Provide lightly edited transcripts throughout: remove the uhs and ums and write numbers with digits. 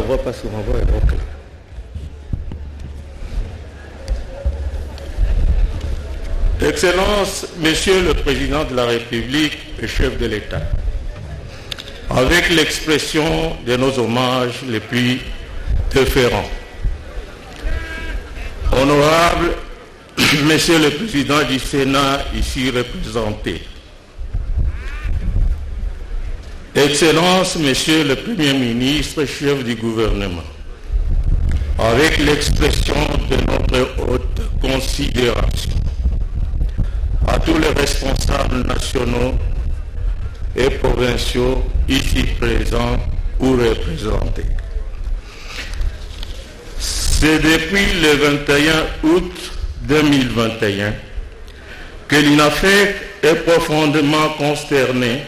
voix parce que ma voix est roclée. Excellence, Monsieur le Président de la République et chef de l'État, avec l'expression de nos hommages les plus déférents. Honorable Monsieur le Président du Sénat ici représenté, Excellence, Monsieur le Premier ministre, chef du gouvernement, avec l'expression de notre haute considération, à tous les responsables nationaux et provinciaux ici présents ou représentés. C'est depuis le 21 août 2021 que l'INAFEC est profondément consterné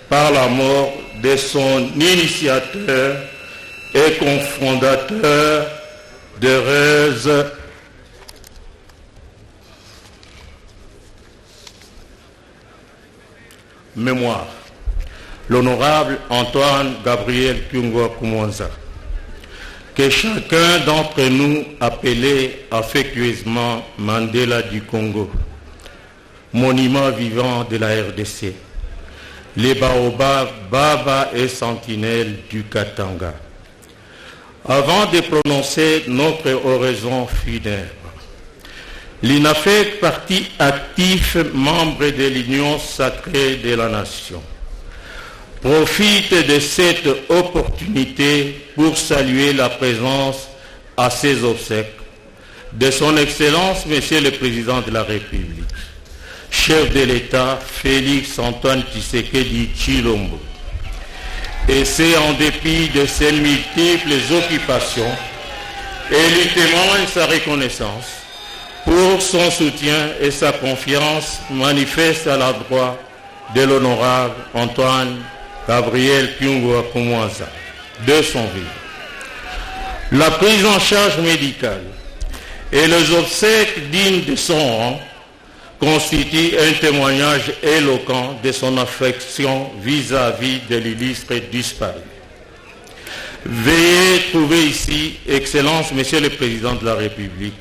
par la mort de son initiateur et cofondateur d'heureuse mémoire, l'honorable Antoine Gabriel Kyungwa Kumwanza, que chacun d'entre nous appelait affectueusement Mandela du Congo, monument vivant de la RDC, les baobabs, Baba et sentinelles du Katanga. Avant de prononcer notre oraison funèbre, l'INAFEC, parti actif, membre de l'Union sacrée de la nation, profite de cette opportunité pour saluer la présence à ses obsèques de son Excellence, Monsieur le Président de la République, chef de l'État Félix Antoine Tshisekedi Tshilombo. Et c'est en dépit de ses multiples occupations et lui témoigne sa reconnaissance pour son soutien et sa confiance manifeste à l'endroit de l'honorable Antoine Gabriel Kyungwa Kumwanza de son vivant. La prise en charge médicale et les obsèques dignes de son rang constituent un témoignage éloquent de son affection vis-à-vis de l'illustre disparu. Veuillez trouver ici, Excellence, Monsieur le Président de la République,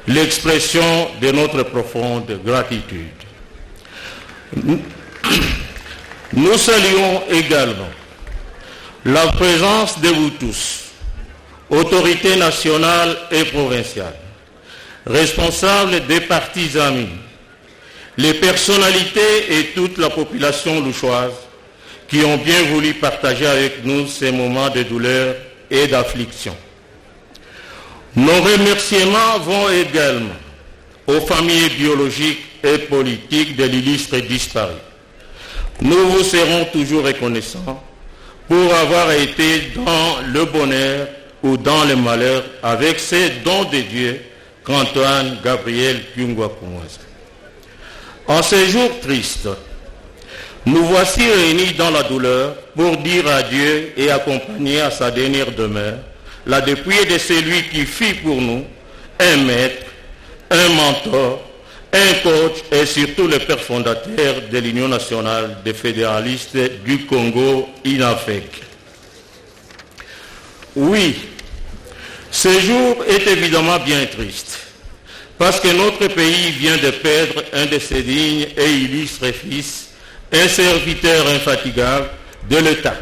l'expression de notre profonde gratitude. Nous saluons également la présence de vous tous, autorités nationales et provinciales, responsables des partis amis, les personnalités et toute la population louchoise qui ont bien voulu partager avec nous ces moments de douleur et d'affliction. Nos remerciements vont également aux familles biologiques et politiques de l'illustre disparu. Nous vous serons toujours reconnaissants pour avoir été dans le bonheur ou dans le malheur avec ces dons de Dieu qu'Antoine Gabriel Kyungwa Kumwanza. En ces jours tristes, nous voici réunis dans la douleur pour dire adieu et accompagner à sa dernière demeure la dépouille de celui qui fut pour nous un maître, un mentor, un coach et surtout le père fondateur de l'Union nationale des fédéralistes du Congo, INAFEC. Oui, ce jour est évidemment bien triste, parce que notre pays vient de perdre un de ses dignes et illustres fils, un serviteur infatigable de l'État,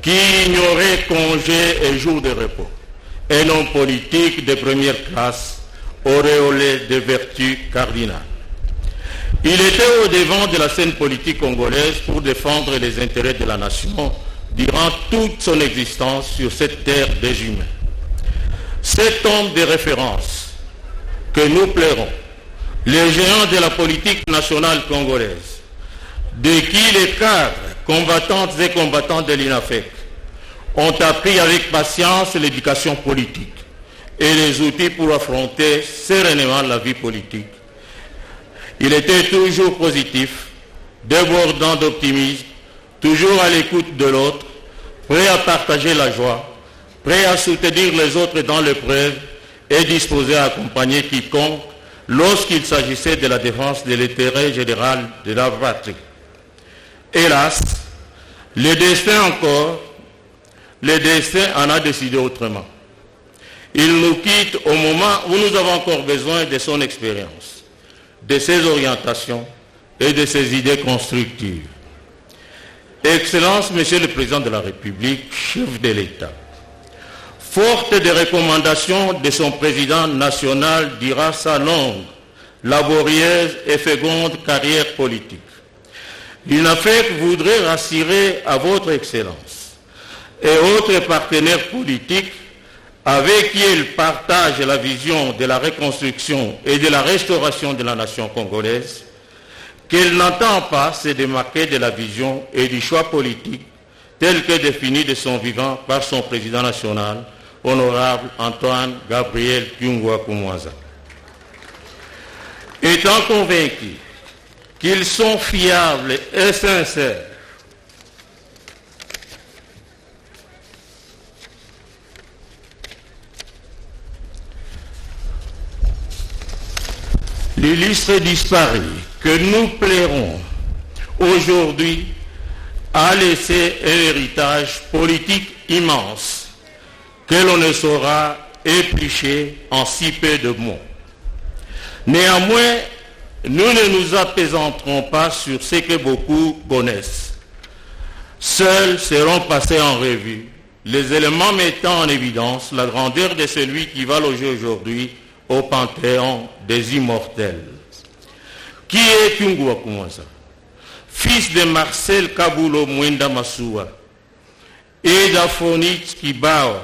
qui ignorait congé et jour de repos, un homme politique de première classe, auréolé de vertus cardinales. Il était au devant de la scène politique congolaise pour défendre les intérêts de la nation durant toute son existence sur cette terre des humains. Cet homme de référence que nous pleurons, les géants de la politique nationale congolaise, de qui les cadres, combattantes et combattants de l'INAFEC ont appris avec patience l'éducation politique et les outils pour affronter sereinement la vie politique. Il était toujours positif, débordant d'optimisme, toujours à l'écoute de l'autre, prêt à partager la joie, prêt à soutenir les autres dans l'épreuve et disposé à accompagner quiconque lorsqu'il s'agissait de la défense de l'intérêt général de la patrie. Hélas, le destin encore le destin en a décidé autrement. Il nous quitte au moment où nous avons encore besoin de son expérience, de ses orientations et de ses idées constructives. Excellence, Monsieur le Président de la République, chef de l'État, forte des recommandations de son président national durant sa longue, laborieuse et féconde carrière politique, l'UNAFEC voudrait rassurer à votre Excellence et autres partenaires politiques avec qui il partage la vision de la reconstruction et de la restauration de la nation congolaise, qu'elle n'entend pas se démarquer de la vision et du choix politique tel que défini de son vivant par son président national, honorable Antoine Gabriel Kyungwa Kumwaza. Étant convaincus qu'ils sont fiables et sincères, l'illustre disparu que nous plairons aujourd'hui a laissé un héritage politique immense que l'on ne saura éplucher en si peu de mots. Néanmoins, nous ne nous apaisanterons pas sur ce que beaucoup connaissent. Seuls seront passés en revue les éléments mettant en évidence la grandeur de celui qui va loger aujourd'hui au panthéon des immortels. Qui est Kyungwa Kumwaza? Fils de Marcel Kabulo Mwenda Massoua et d'Aphonit Kibawa.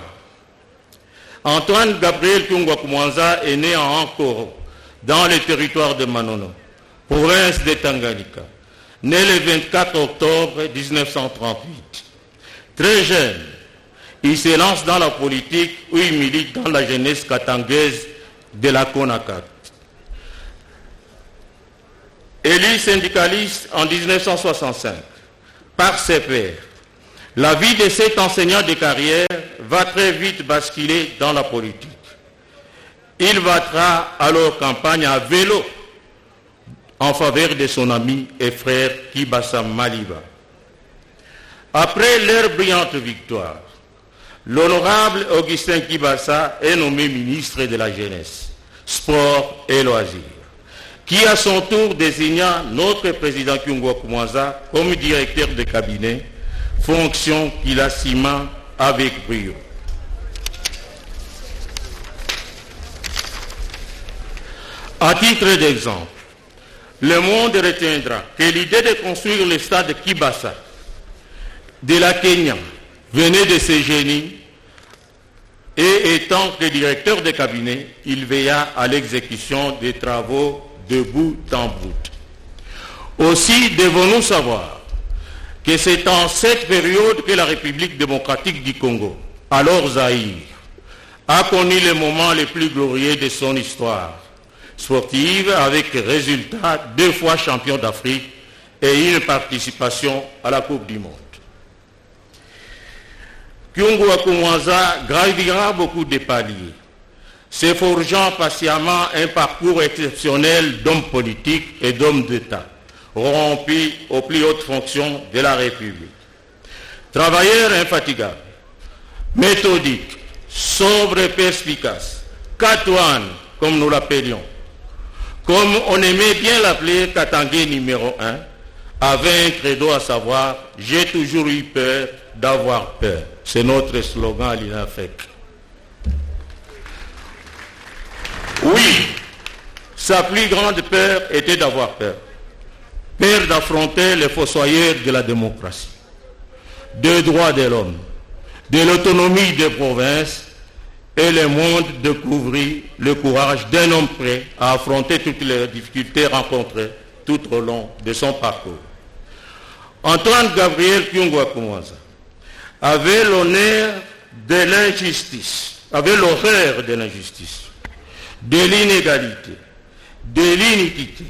Antoine Gabriel Kyungwa Kumwaza est né en Ankoro, dans le territoire de Manono, province de Tanganyika, né le 24 octobre 1938. Très jeune, il se lance dans la politique où il milite dans la jeunesse katangaise de la CONACAT. Élu syndicaliste en 1965 par ses pairs, la vie de cet enseignant de carrière va très vite basculer dans la politique. Il battra alors campagne à vélo en faveur de son ami et frère Kibasa Maliba. Après leur brillante victoire, l'honorable Augustin Kibasa est nommé ministre de la Jeunesse, Sport et Loisirs, qui à son tour désigna notre président Kyungwa Kumwaza comme directeur de cabinet, fonction qu'il assuma avec brio. À titre d'exemple, le monde retiendra que l'idée de construire le stade Kibasa de la Kenya venait de ce génie et étant que directeur de cabinet, il veilla à l'exécution des travaux de bout en bout. Aussi devons-nous savoir que c'est en cette période que la République démocratique du Congo, alors Zaïre, a connu le moment le plus glorieux de son histoire sportive avec résultat 2 fois champion d'Afrique et une participation à la Coupe du Monde. Kyungwa Kumwaza gravira beaucoup de paliers, se forgeant patiemment un parcours exceptionnel d'homme politique et d'homme d'État, rompu aux plus hautes fonctions de la République. Travailleur infatigable, méthodique, sobre et perspicace, Katouane, comme nous l'appelions, comme on aimait bien l'appeler Katangé numéro 1, avait un credo à savoir « J'ai toujours eu peur d'avoir peur ». C'est notre slogan à l'INAFEC. Oui, sa plus grande peur était d'avoir peur. Peur d'affronter les fossoyeurs de la démocratie, des droits de l'homme, de l'autonomie des provinces, et le monde découvrit le courage d'un homme prêt à affronter toutes les difficultés rencontrées tout au long de son parcours. Antoine Gabriel Kyungwa Kumwaza avait l'honneur de l'injustice, avait l'horreur de l'injustice, de l'inégalité, de l'iniquité.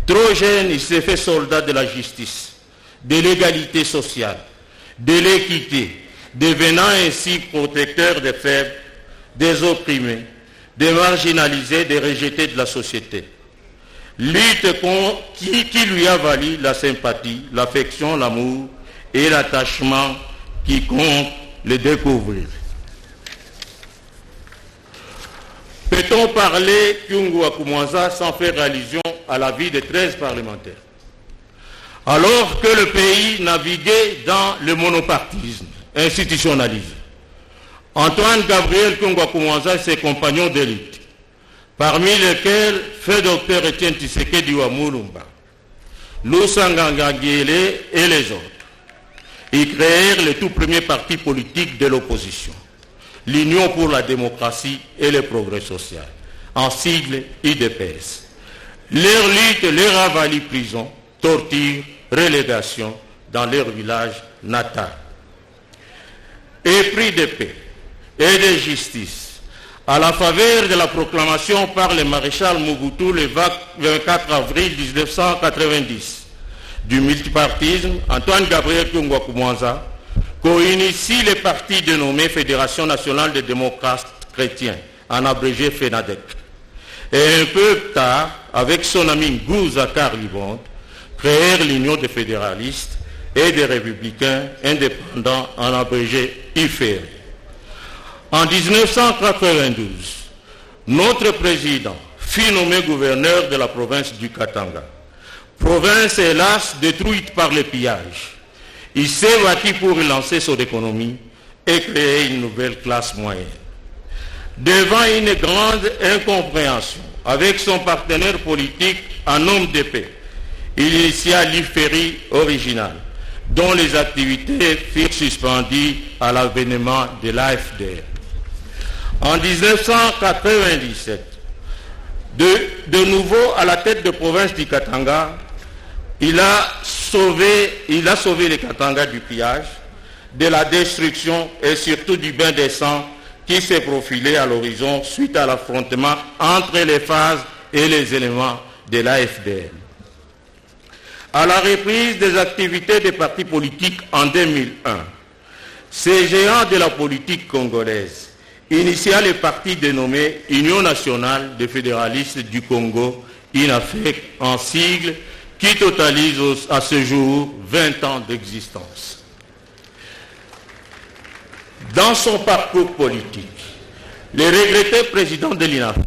Trop jeune, il s'est fait soldat de la justice, de l'égalité sociale, de l'équité, devenant ainsi protecteur des faibles, des opprimés, des marginalisés, des rejetés de la société. Lutte qui lui a valu la sympathie, l'affection, l'amour et l'attachement qui compte le découvrir. Peut-on parler Kyungu Akumwanza sans faire allusion à la vie de 13 parlementaires? Alors que le pays naviguait dans le monopartisme institutionnalisé, Antoine Gabriel Kyungu Akumwanza et ses compagnons d'élite, parmi lesquels fait Dr Etienne Tshisekedi wa Mulumba, Lusanga Ngangele et les autres, ils créèrent le tout premier parti politique de l'opposition, l'Union pour la démocratie et le progrès social, en sigle IDPS. Leur lutte leur a valu prison, torture, relégation dans leur village natal. Épris de paix et de justice, à la faveur de la proclamation par le maréchal Mobutu le 24 avril 1990 du multipartisme, Antoine Gabriel Kyungu Akumwanza co-initie le parti dénommé Fédération nationale des démocrates chrétiens, en abrégé FENADEC. Et un peu tard, avec son ami Ngouza Karlibonde, créèrent l'Union des fédéralistes et des républicains indépendants, en abrégé IFERI. En 1992, notre président fut nommé gouverneur de la province du Katanga. Province hélas détruite par le pillage. Il s'est battu pour relancer son économie et créer une nouvelle classe moyenne. Devant une grande incompréhension avec son partenaire politique en homme de paix, il initia l'IFERI original, dont les activités furent suspendues à l'avènement de l'AFDR. En 1997, de nouveau à la tête de province du Katanga, il a sauvé les Katanga du pillage, de la destruction et surtout du bain de sang qui s'est profilé à l'horizon suite à l'affrontement entre les phases et les éléments de l'AFDL. À la reprise des activités des partis politiques en 2001, ces géants de la politique congolaise initia le parti dénommé Union nationale des fédéralistes du Congo, INAFEC en sigle, qui totalise à ce jour 20 ans d'existence. Dans son parcours politique, le regretté président de l'INAFEC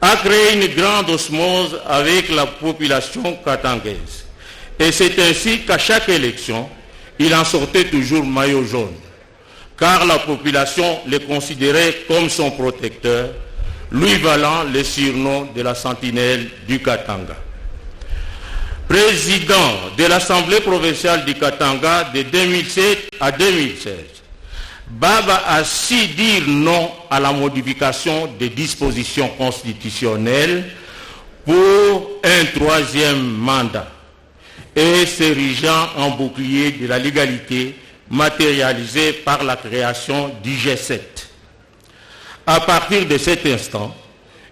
a créé une grande osmose avec la population katangaise. Et c'est ainsi qu'à chaque élection, il en sortait toujours maillot jaune, car la population le considérait comme son protecteur, lui valant le surnom de la sentinelle du Katanga. Président de l'Assemblée provinciale du Katanga de 2007 à 2016, Baba a su dire non à la modification des dispositions constitutionnelles pour un troisième mandat et s'érigeant en bouclier de la légalité matérialisée par la création du G7. À partir de cet instant,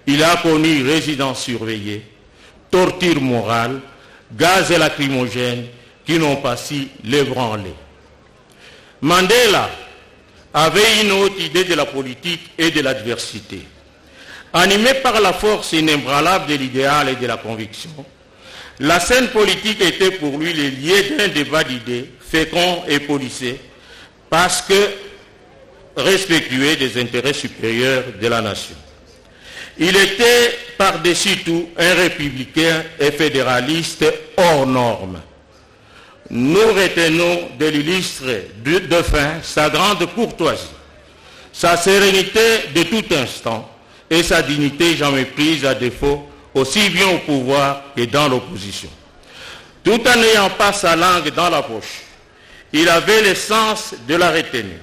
il a connu résidence surveillée, torture morale, gaz et lacrymogènes qui n'ont pas su l'ébranler. Mandela avait une autre idée de la politique et de l'adversité. Animé par la force inébranlable de l'idéal et de la conviction, la scène politique était pour lui le lieu d'un débat d'idées fécond et policé, parce que respectueux des intérêts supérieurs de la nation. Il était par-dessus tout un républicain et fédéraliste hors norme. Nous retenons de l'illustre défunt sa grande courtoisie, sa sérénité de tout instant et sa dignité jamais prise à défaut, aussi bien au pouvoir que dans l'opposition. Tout en n'ayant pas sa langue dans la poche, il avait le sens de la retenue,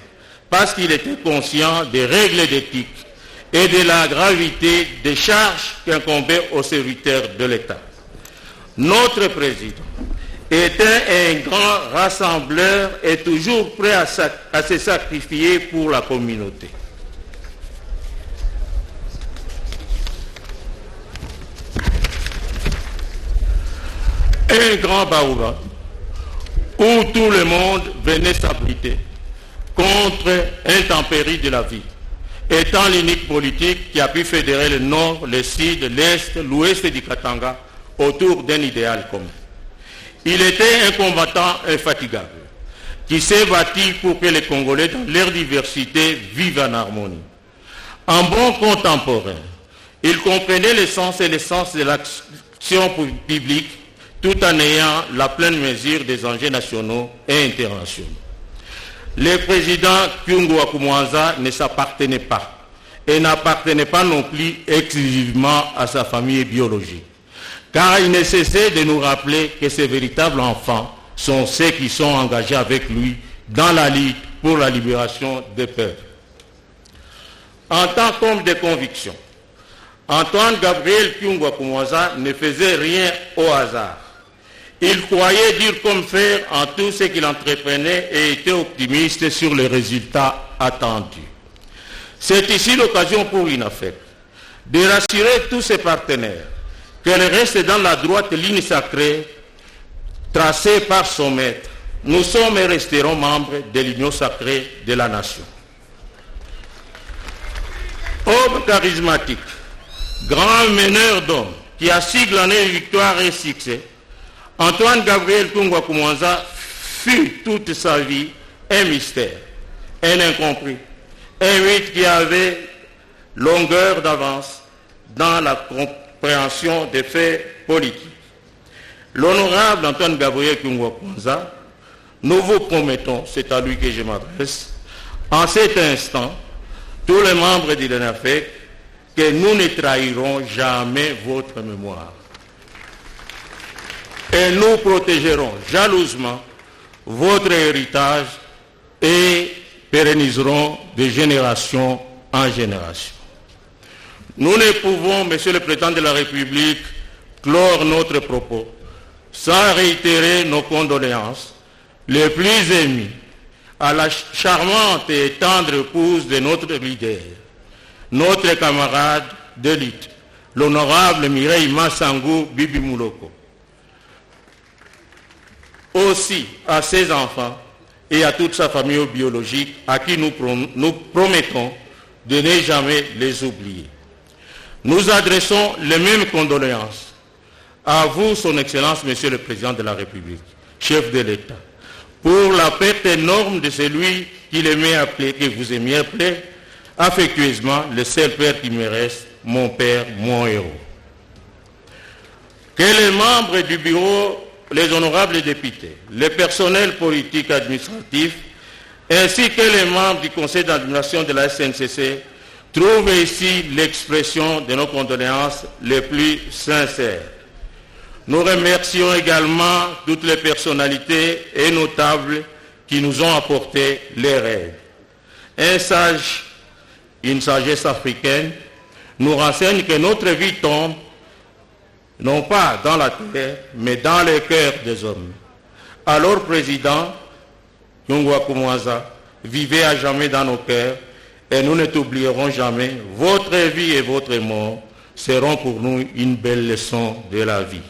parce qu'il était conscient des règles d'éthique et de la gravité des charges qui incombaient aux serviteurs de l'État. Notre président était un grand rassembleur et toujours prêt à se sacrifier pour la communauté. Un grand baouba où tout le monde venait s'abriter contre intempéries de la vie, étant l'unique politique qui a pu fédérer le nord, le sud, l'est, l'ouest du Katanga autour d'un idéal commun. Il était un combattant infatigable, qui s'est bâti pour que les Congolais, dans leur diversité, vivent en harmonie. En bon contemporain, il comprenait l'essence et l'essence de l'action publique tout en ayant la pleine mesure des enjeux nationaux et internationaux. Le président Kyungu wa Kumuanza ne s'appartenait pas et n'appartenait pas non plus exclusivement à sa famille biologique, car il ne cessait de nous rappeler que ses véritables enfants sont ceux qui sont engagés avec lui dans la lutte pour la libération des peuples. En tant qu'homme de conviction, Antoine Gabriel Kyungu wa Kumuanza ne faisait rien au hasard. Il croyait dur comme fer en tout ce qu'il entreprenait et était optimiste sur les résultats attendus. C'est ici l'occasion pour l'INAFEC de rassurer tous ses partenaires qu'elle reste dans la droite ligne sacrée tracée par son maître. Nous sommes et resterons membres de l'union sacrée de la nation. Homme charismatique, grand meneur d'hommes qui a si glané victoire et succès, Antoine Gabriel Kyungu wa Kumuanza fut toute sa vie un mystère, un incompris, un mythe qui avait longueur d'avance dans la compréhension des faits politiques. L'honorable Antoine Gabriel Kyungu wa Kumuanza, nous vous promettons, c'est à lui que je m'adresse, en cet instant, tous les membres de l'INAFEC, que nous ne trahirons jamais votre mémoire. Et nous protégerons jalousement votre héritage et pérenniserons de génération en génération. Nous ne pouvons, Monsieur le Président de la République, clore notre propos sans réitérer nos condoléances les plus émues à la charmante et tendre épouse de notre leader, notre camarade de lutte, l'honorable Mireille Massangou Bibi Mouloko. Aussi à ses enfants et à toute sa famille biologique à qui nous promettons de ne jamais les oublier. Nous adressons les mêmes condoléances à vous, Son Excellence, Monsieur le Président de la République, chef de l'État, pour la perte énorme de celui qu'il aimait appeler, que vous aimiez appeler, affectueusement, le seul père qui me reste, mon père, mon héros. Que les membres du bureau, les honorables députés, les personnels politiques administratifs, ainsi que les membres du conseil d'administration de la SNCC, trouvent ici l'expression de nos condoléances les plus sincères. Nous remercions également toutes les personnalités et notables qui nous ont apporté les rêves. Un sage, une sagesse africaine, nous renseigne que notre vie tombe non pas dans la terre, mais dans les cœurs des hommes. Alors, Président Kyungu wa Kumuanza, vivez à jamais dans nos cœurs et nous ne t'oublierons jamais. Votre vie et votre mort seront pour nous une belle leçon de la vie.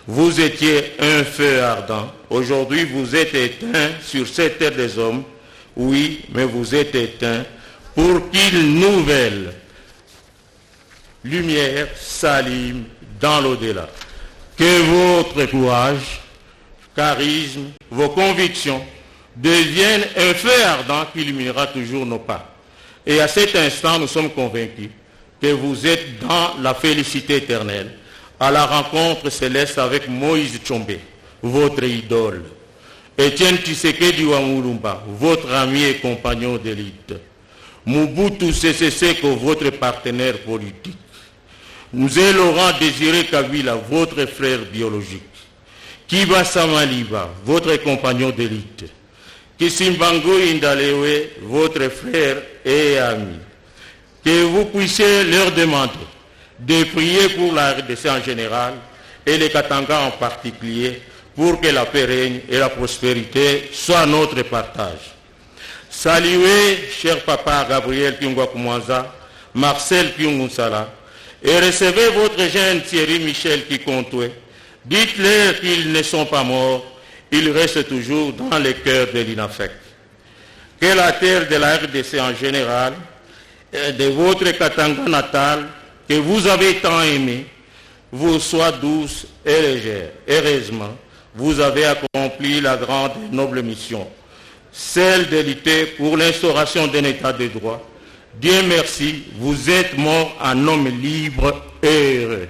Vous étiez un feu ardent. Aujourd'hui, vous êtes éteint sur cette terre des hommes. Oui, mais vous êtes éteint pour qu'une nouvelle lumière s'allume dans l'au-delà. Que votre courage, charisme, vos convictions deviennent un feu ardent qui illuminera toujours nos pas. Et à cet instant, nous sommes convaincus que vous êtes dans la félicité éternelle, à la rencontre céleste avec Moïse Tshombe, votre idole, Étienne Tshisekedi wa Mulumba, votre ami et compagnon de lutte, Mobutu Sese Seko, votre partenaire politique, Mzee Laurent Désiré Kabila, votre frère biologique, Kiba Samaliba, votre compagnon de lutte, Kisimbango Indalewe, votre frère et ami, que vous puissiez leur demander de prier pour la RDC en général et les Katanga en particulier pour que la paix règne et la prospérité soit notre partage. Saluez, cher papa Gabriel Kyungu wa Kumuanza, Marcel Kyungu Nsala, et recevez votre jeune Thierry Michel Kikontwe. Dites-leur qu'ils ne sont pas morts, ils restent toujours dans les cœurs de l'INAFEC. Que la terre de la RDC en général, et de votre Katanga natal, que vous avez tant aimé, vous soit douce et légère. Heureusement, vous avez accompli la grande et noble mission celle de lutter pour l'instauration d'un état de droit. Dieu merci, vous êtes mort en homme libre et heureux.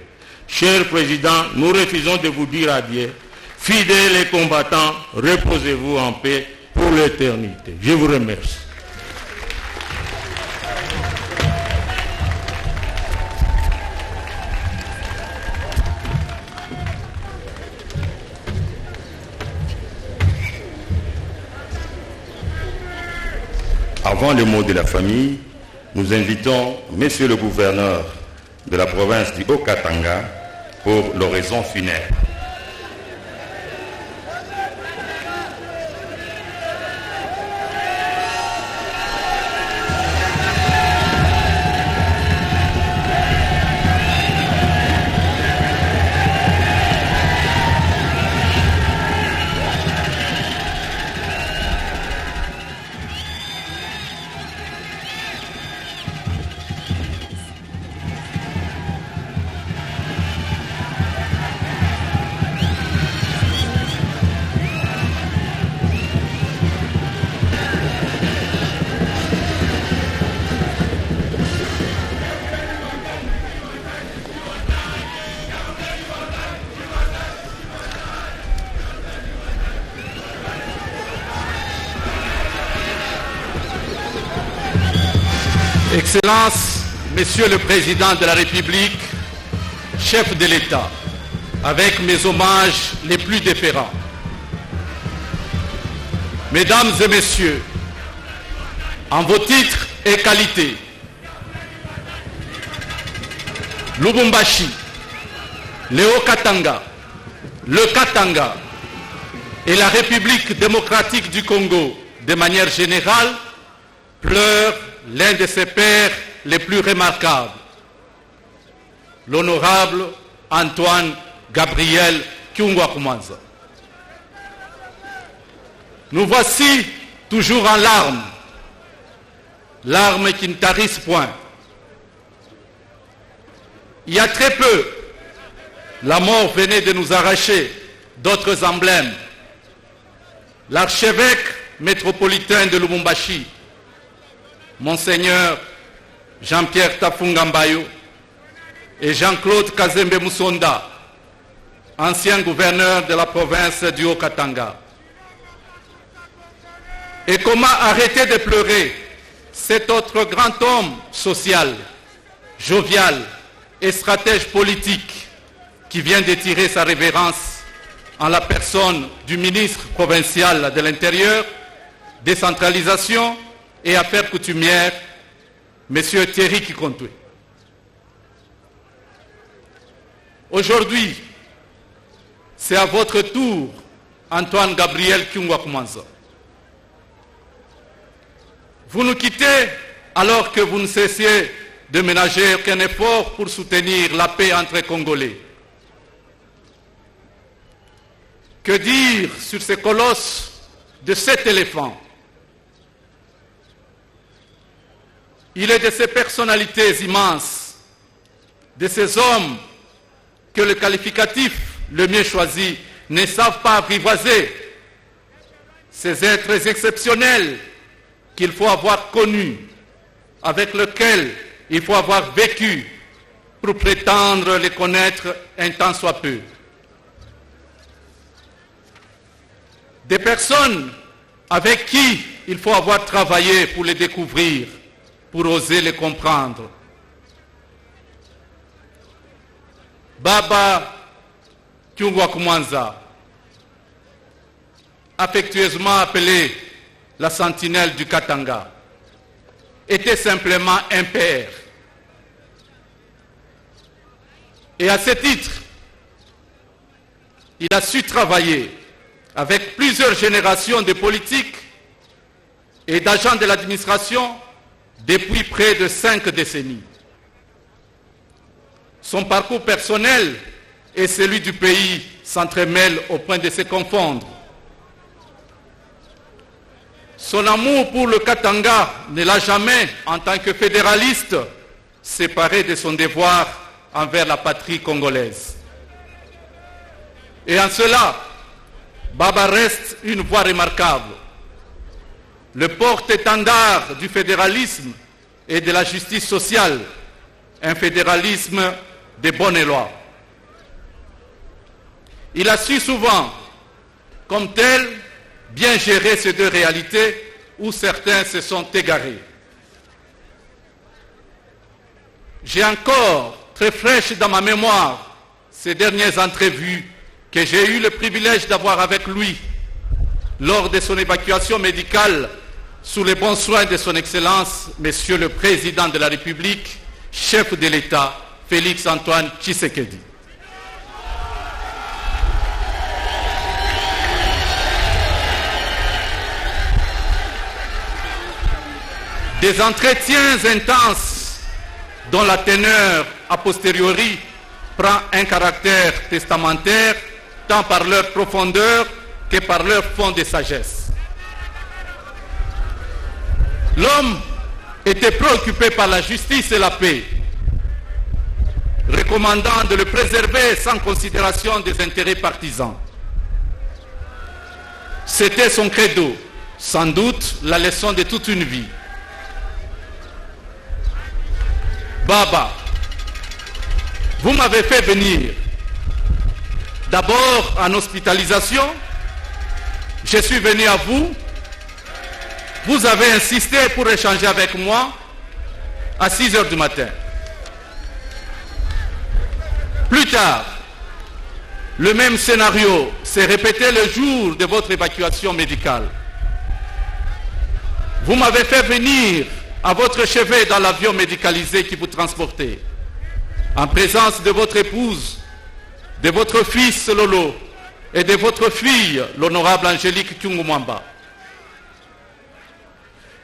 Cher Président, nous refusons de vous dire adieu. Fidèles et combattants, reposez-vous en paix pour l'éternité. Je vous remercie. Avant le mot de la famille, nous invitons Monsieur le gouverneur de la province du Haut-Katanga pour l'oraison funèbre. Excellences, Monsieur le Président de la République, chef de l'État, avec mes hommages les plus déférents. Mesdames et Messieurs, en vos titres et qualités, Lubumbashi, le Haut-Katanga, le Katanga et la République démocratique du Congo, de manière générale, pleurent l'un de ses pères les plus remarquables, l'honorable Antoine Gabriel Kyungwa-Kumanza. Nous voici toujours en larmes, larmes qui ne tarissent point. Il y a très peu, la mort venait de nous arracher d'autres emblèmes. L'archevêque métropolitain de Lubumbashi, Monseigneur Jean-Pierre Tafunga Mbayo et Jean-Claude Kazembe Musonda, ancien gouverneur de la province du Haut-Katanga. Et comment arrêter de pleurer cet autre grand homme social, jovial et stratège politique qui vient de tirer sa révérence en la personne du ministre provincial de l'Intérieur, décentralisation et affaires coutumières, M. Thierry Kikontoué. Aujourd'hui, c'est à votre tour, Antoine Gabriel Kyungwa-Kumanza. Vous nous quittez alors que vous ne cessiez de ménager aucun effort pour soutenir la paix entre Congolais. Que dire sur ces colosses de 7 éléphants? Il est de ces personnalités immenses, de ces hommes que le qualificatif le mieux choisi ne savent pas apprivoiser, ces êtres exceptionnels qu'il faut avoir connus, avec lesquels il faut avoir vécu pour prétendre les connaître un tant soit peu. Des personnes avec qui il faut avoir travaillé pour les découvrir, pour oser les comprendre. Baba Kyungwa-Kumanza, affectueusement appelé la sentinelle du Katanga, était simplement un père. Et à ce titre, il a su travailler avec plusieurs générations de politiques et d'agents de l'administration depuis près de 5 décennies. Son parcours personnel et celui du pays s'entremêlent au point de se confondre. Son amour pour le Katanga ne l'a jamais, en tant que fédéraliste, séparé de son devoir envers la patrie congolaise. Et en cela, Baba reste une voix remarquable. le porte-étendard du fédéralisme et de la justice sociale, un fédéralisme de bonnes lois. Il a su souvent, comme tel, bien gérer ces deux réalités où certains se sont égarés. J'ai encore très fraîche dans ma mémoire ces dernières entrevues que j'ai eu le privilège d'avoir avec lui lors de son évacuation médicale sous les bons soins de son Excellence, Monsieur le Président de la République, chef de l'État, Félix Antoine Tshisekedi. Des entretiens intenses dont la teneur a posteriori prend un caractère testamentaire tant par leur profondeur que par leur fond de sagesse. L'homme était préoccupé par la justice et la paix, recommandant de le préserver sans considération des intérêts partisans. C'était son credo, sans doute la leçon de toute une vie. Baba, vous m'avez fait venir d'abord en hospitalisation, je suis venu à vous, vous avez insisté pour échanger avec moi à 6 heures du matin. Plus tard, le même scénario s'est répété le jour de votre évacuation médicale. Vous m'avez fait venir à votre chevet dans l'avion médicalisé qui vous transportait, en présence de votre épouse, de votre fils Lolo et de votre fille, l'honorable Angélique Kyungumwamba.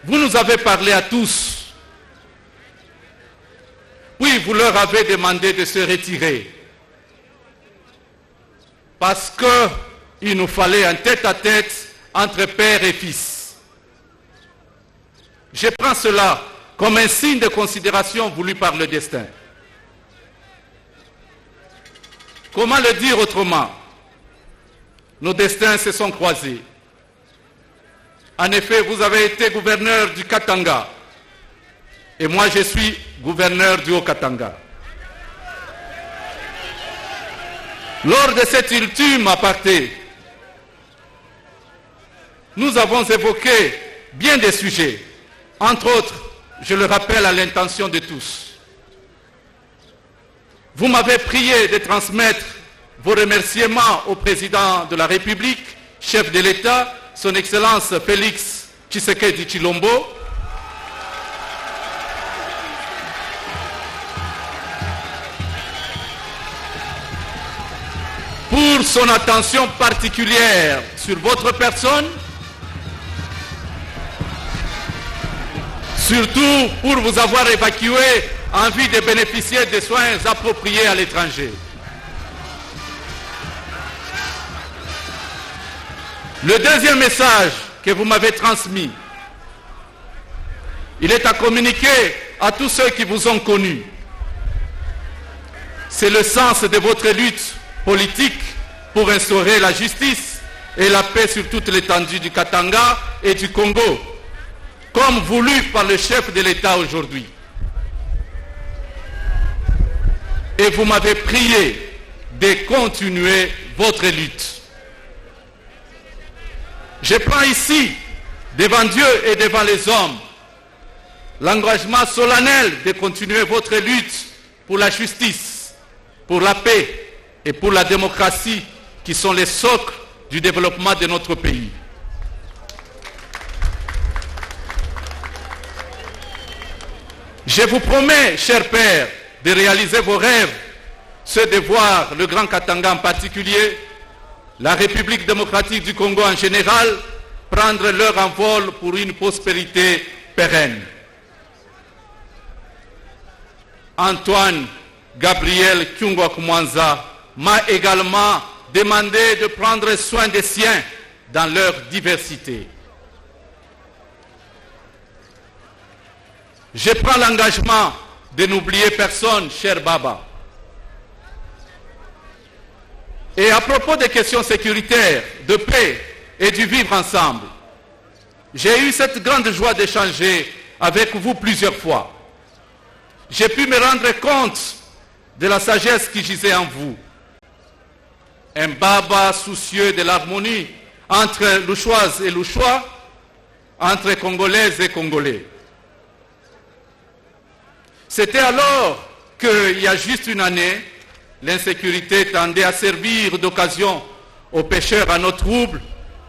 Vous nous avez parlé à tous, puis vous leur avez demandé de se retirer, parce qu'il nous fallait un tête-à-tête entre père et fils. Je prends cela comme un signe de considération voulu par le destin. Comment le dire autrement? Nos destins se sont croisés. En effet, vous avez été gouverneur du Katanga et moi je suis gouverneur du Haut-Katanga. Lors de cet ultime aparté, nous avons évoqué bien des sujets. Entre autres, je le rappelle à l'intention de tous. Vous m'avez prié de transmettre vos remerciements au président de la République, chef de l'État, son Excellence Félix Tshisekedi Tshilombo, pour son attention particulière sur votre personne, surtout pour vous avoir évacué en vue de bénéficier des soins appropriés à l'étranger. Le deuxième message que vous m'avez transmis, il est à communiquer à tous ceux qui vous ont connus. C'est le sens de votre lutte politique pour instaurer la justice et la paix sur toute l'étendue du Katanga et du Congo, comme voulu par le chef de l'État aujourd'hui. Et vous m'avez prié de continuer votre lutte. Je prends ici, devant Dieu et devant les hommes, l'engagement solennel de continuer votre lutte pour la justice, pour la paix et pour la démocratie qui sont les socles du développement de notre pays. Je vous promets, cher Père, de réaliser vos rêves, ceux de voir le Grand Katanga en particulier, la République démocratique du Congo en général, prendre leur envol pour une prospérité pérenne. Antoine Gabriel Kyungwa-Kumwanza m'a également demandé de prendre soin des siens dans leur diversité. Je prends l'engagement de n'oublier personne, cher Baba. Et à propos des questions sécuritaires, de paix et du vivre ensemble, j'ai eu cette grande joie d'échanger avec vous plusieurs fois. J'ai pu me rendre compte de la sagesse qui gisait en vous. Un Baba soucieux de l'harmonie entre Louchoises et Louchois, entre Congolaises et Congolais. C'était alors qu'il y a juste une année, l'insécurité tendait à servir d'occasion aux pécheurs à nos troubles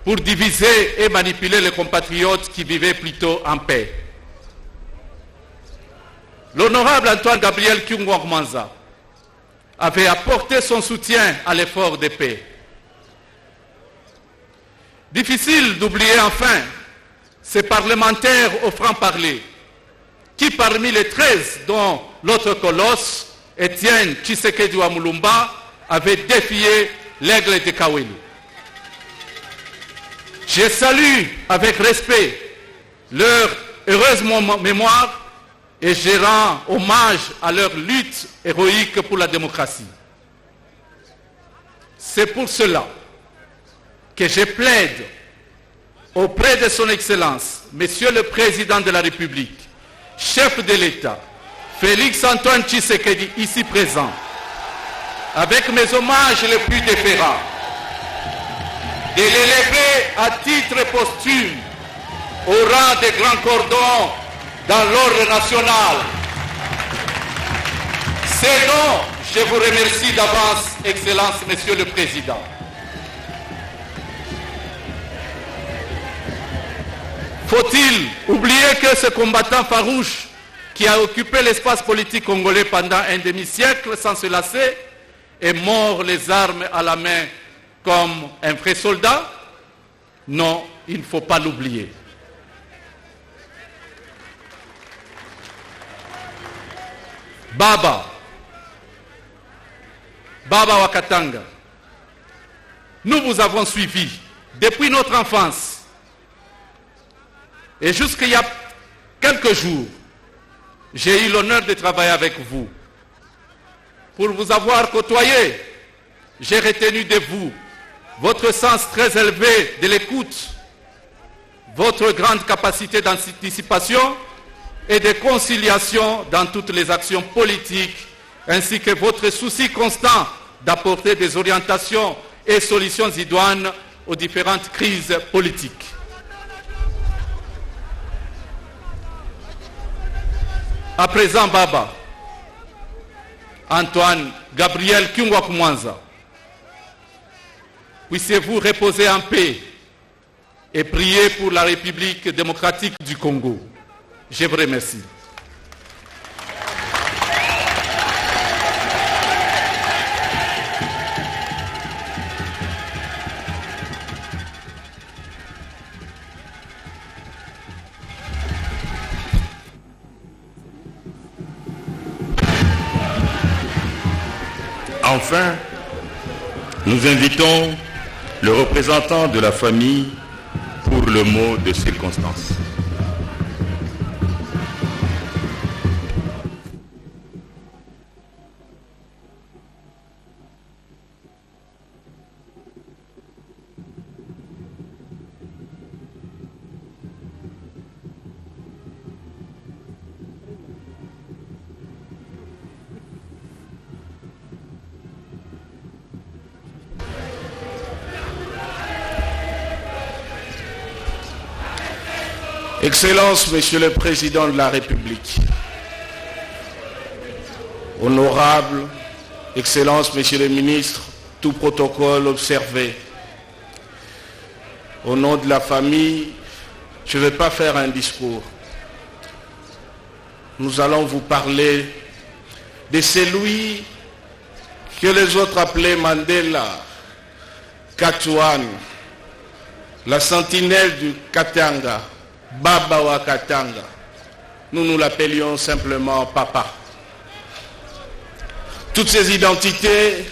pour diviser et manipuler les compatriotes qui vivaient plutôt en paix. L'honorable Antoine Gabriel Kyungwa-Manza avait apporté son soutien à l'effort de paix. Difficile d'oublier enfin ces parlementaires au franc-parler qui, parmi les 13 dont l'autre colosse, Étienne Tshisekedi wa Mulumba, avait défié l'aigle de Kaweli. Je salue avec respect leur heureuse mémoire et je rends hommage à leur lutte héroïque pour la démocratie. C'est pour cela que je plaide auprès de son Excellence, Monsieur le Président de la République, chef de l'État, Félix Antoine Tshisekedi, ici présent, avec mes hommages les plus déférents, de l'élever à titre posthume au rang des grands cordons dans l'ordre national. C'est donc, je vous remercie d'avance, Excellence, Monsieur le Président. Faut-il oublier que ce combattant farouche qui a occupé l'espace politique congolais pendant un demi-siècle sans se lasser est mort les armes à la main comme un vrai soldat? Non, il ne faut pas l'oublier. Baba Wakatanga, nous vous avons suivi depuis notre enfance. Et jusqu'il y a quelques jours, j'ai eu l'honneur de travailler avec vous. Pour vous avoir côtoyé, j'ai retenu de vous votre sens très élevé de l'écoute, votre grande capacité d'anticipation et de conciliation dans toutes les actions politiques, ainsi que votre souci constant d'apporter des orientations et solutions idoines aux différentes crises politiques. À présent, Baba, Antoine Gabriel Kyungwa-Manza, puissiez-vous reposer en paix et prier pour la République démocratique du Congo. Je vous remercie. Enfin, nous invitons le représentant de la famille pour le mot de circonstance. Excellence, Monsieur le Président de la République, Honorable, Excellence, Monsieur le Ministre, tout protocole observé. Au nom de la famille, je ne vais pas faire un discours. Nous allons vous parler de celui que les autres appelaient Mandela, Katouane, la sentinelle du Katanga, Baba Wakatanga. Nous l'appelions simplement Papa. Toutes ces identités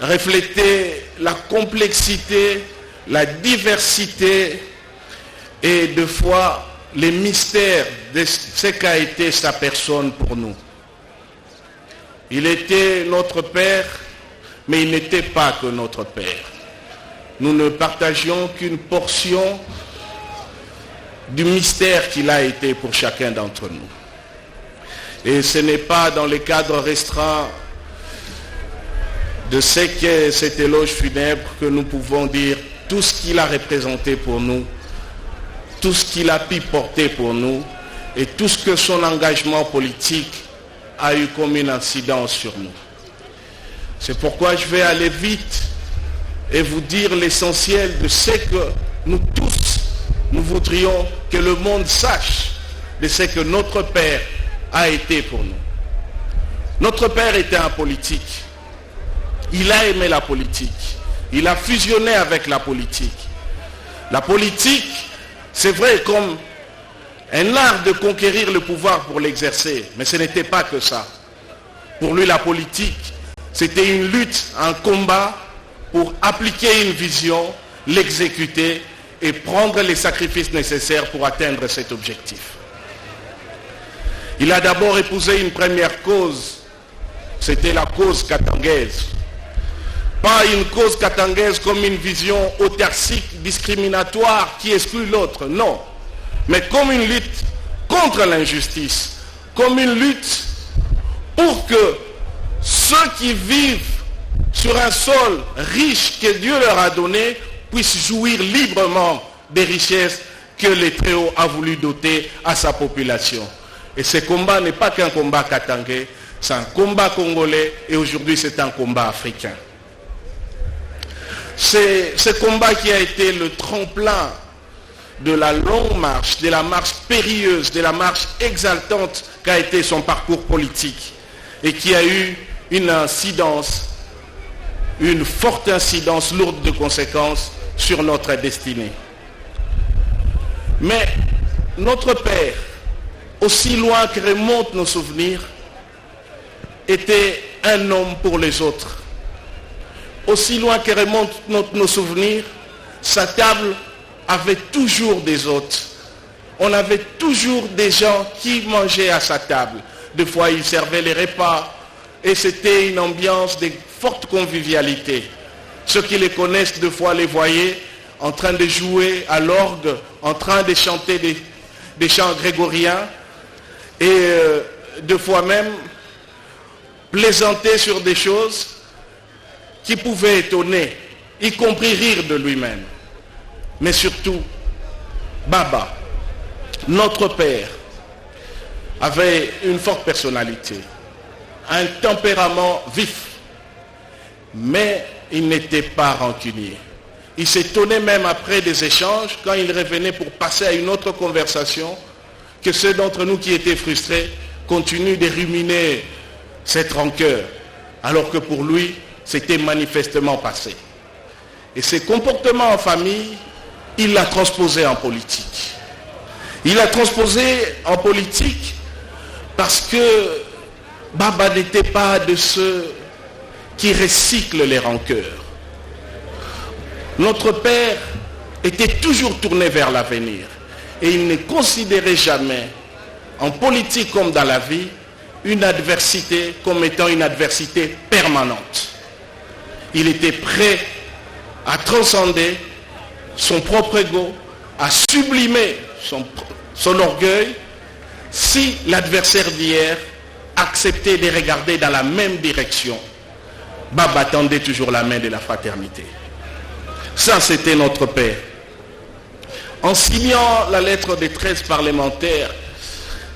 reflétaient la complexité, la diversité et de fois les mystères de ce qu'a été sa personne pour nous. Il était notre père, mais il n'était pas que notre père. Nous ne partagions qu'une portion du mystère qu'il a été pour chacun d'entre nous. Et ce n'est pas dans les cadres restreints de ce qu'est cet éloge funèbre que nous pouvons dire tout ce qu'il a représenté pour nous, tout ce qu'il a pu porter pour nous et tout ce que son engagement politique a eu comme une incidence sur nous. C'est pourquoi je vais aller vite et vous dire l'essentiel de ce que nous tous, nous voudrions que le monde sache de ce que notre Père a été pour nous. Notre Père était un politique. Il a aimé la politique. Il a fusionné avec la politique. La politique, c'est vrai, comme un art de conquérir le pouvoir pour l'exercer. Mais ce n'était pas que ça. Pour lui, la politique, c'était une lutte, un combat pour appliquer une vision, l'exécuter et prendre les sacrifices nécessaires pour atteindre cet objectif. Il a d'abord épousé une première cause. C'était la cause katangaise. Pas une cause katangaise comme une vision autarcique, discriminatoire qui exclut l'autre, non. Mais comme une lutte contre l'injustice, comme une lutte pour que ceux qui vivent sur un sol riche que Dieu leur a donné puissent jouir librement des richesses que le Très-Haut a voulu doter à sa population. Et ce combat n'est pas qu'un combat katangais, c'est un combat congolais et aujourd'hui c'est un combat africain. C'est ce combat qui a été le tremplin de la longue marche, de la marche périlleuse, de la marche exaltante qu'a été son parcours politique et qui a eu une incidence, une forte incidence lourde de conséquences sur notre destinée. Mais notre Père, aussi loin que remontent nos souvenirs, était un homme pour les autres. Aussi loin que remontent nos souvenirs, sa table avait toujours des hôtes. On avait toujours des gens qui mangeaient à sa table. Des fois, il servait les repas et c'était une ambiance de forte convivialité. Ceux qui les connaissent, des fois, les voyaient en train de jouer à l'orgue, en train de chanter des chants grégoriens et des fois même plaisanter sur des choses qui pouvaient étonner, y compris rire de lui-même. Mais surtout, Baba, notre Père, avait une forte personnalité, un tempérament vif, mais il n'était pas rancunier. Il s'étonnait même après des échanges, quand il revenait pour passer à une autre conversation, que ceux d'entre nous qui étaient frustrés continuent de ruminer cette rancœur, alors que pour lui, c'était manifestement passé. Et ses comportements en famille, il l'a transposé en politique. Il l'a transposé en politique parce que Baba n'était pas de ceux qui recyclent les rancœurs. Notre Père était toujours tourné vers l'avenir et il ne considérait jamais, en politique comme dans la vie, une adversité comme étant une adversité permanente. Il était prêt à transcender son propre ego, à sublimer son orgueil si l'adversaire d'hier acceptait de regarder dans la même direction. Baba tendait toujours la main de la fraternité. Ça, c'était notre Père. En signant la lettre des 13 parlementaires,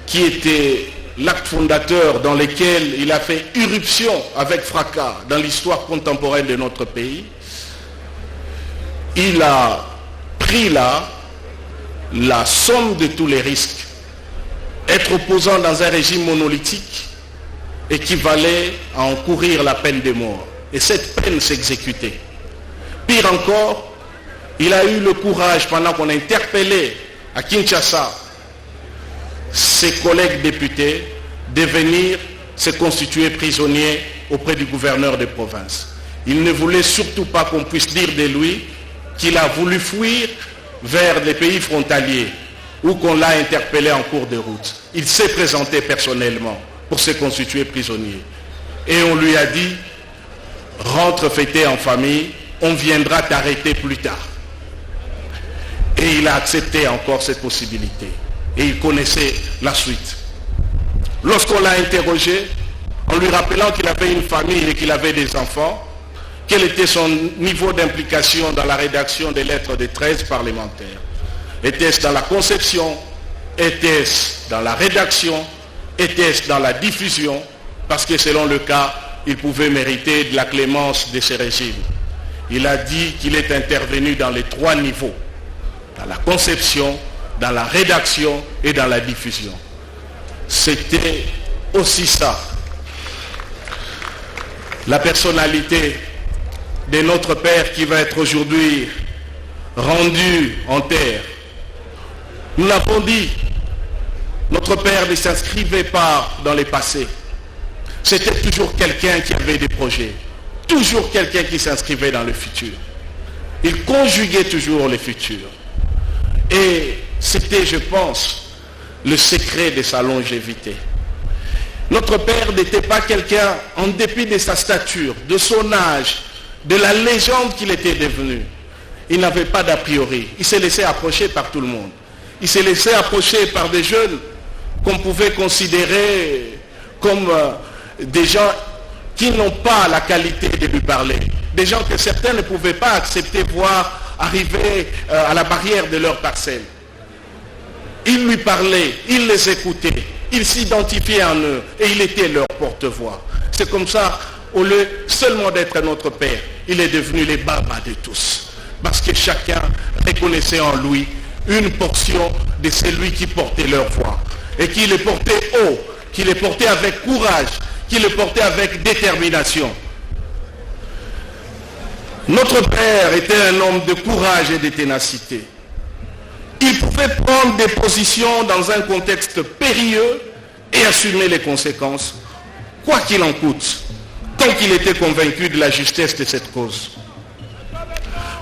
qui était l'acte fondateur dans lequel il a fait irruption avec fracas dans l'histoire contemporaine de notre pays, il a pris là la somme de tous les risques. Être opposant dans un régime monolithique équivalait à encourir la peine de mort. Et cette peine s'exécutait. Pire encore, il a eu le courage, pendant qu'on interpellait à Kinshasa ses collègues députés, de venir se constituer prisonnier auprès du gouverneur de province. Il ne voulait surtout pas qu'on puisse dire de lui qu'il a voulu fuir vers les pays frontaliers ou qu'on l'a interpellé en cours de route. Il s'est présenté personnellement pour se constituer prisonnier. Et on lui a dit, rentre fêter en famille, on viendra t'arrêter plus tard. Et Et il a accepté encore cette possibilité. Et il connaissait la suite. Lorsqu'on l'a interrogé, en lui rappelant qu'il avait une famille et qu'il avait des enfants, quel était son niveau d'implication dans la rédaction des lettres des 13 parlementaires? Était-ce dans la conception? Était-ce dans la rédaction? Était-ce dans la diffusion? Parce que selon le cas, il pouvait mériter de la clémence de ce régime. Il a dit qu'il est intervenu dans les 3 niveaux. Dans la conception, dans la rédaction et dans la diffusion. C'était aussi ça. La personnalité de notre Père qui va être aujourd'hui rendu en terre. Nous l'avons dit, notre Père ne s'inscrivait pas dans les passés. C'était toujours quelqu'un qui avait des projets, toujours quelqu'un qui s'inscrivait dans le futur. Il conjuguait toujours le futur. Et c'était, je pense, le secret de sa longévité. Notre Père n'était pas quelqu'un, en dépit de sa stature, de son âge, de la légende qu'il était devenu. Il n'avait pas d'a priori. Il s'est laissé approcher par tout le monde. Il s'est laissé approcher par des jeunes qu'on pouvait considérer comme des gens qui n'ont pas la qualité de lui parler. Des gens que certains ne pouvaient pas accepter, voir arriver à la barrière de leur parcelle. Il lui parlait, il les écoutait, il s'identifiait en eux et il était leur porte-voix. C'est comme ça, au lieu seulement d'être notre Père, il est devenu les babas de tous. Parce que chacun reconnaissait en lui une portion de celui qui portait leur voix. Et qui les portait haut, qui les portait avec courage, qui les portait avec détermination. Notre Père était un homme de courage et de ténacité. Il pouvait prendre des positions dans un contexte périlleux et assumer les conséquences, quoi qu'il en coûte, tant qu'il était convaincu de la justesse de cette cause.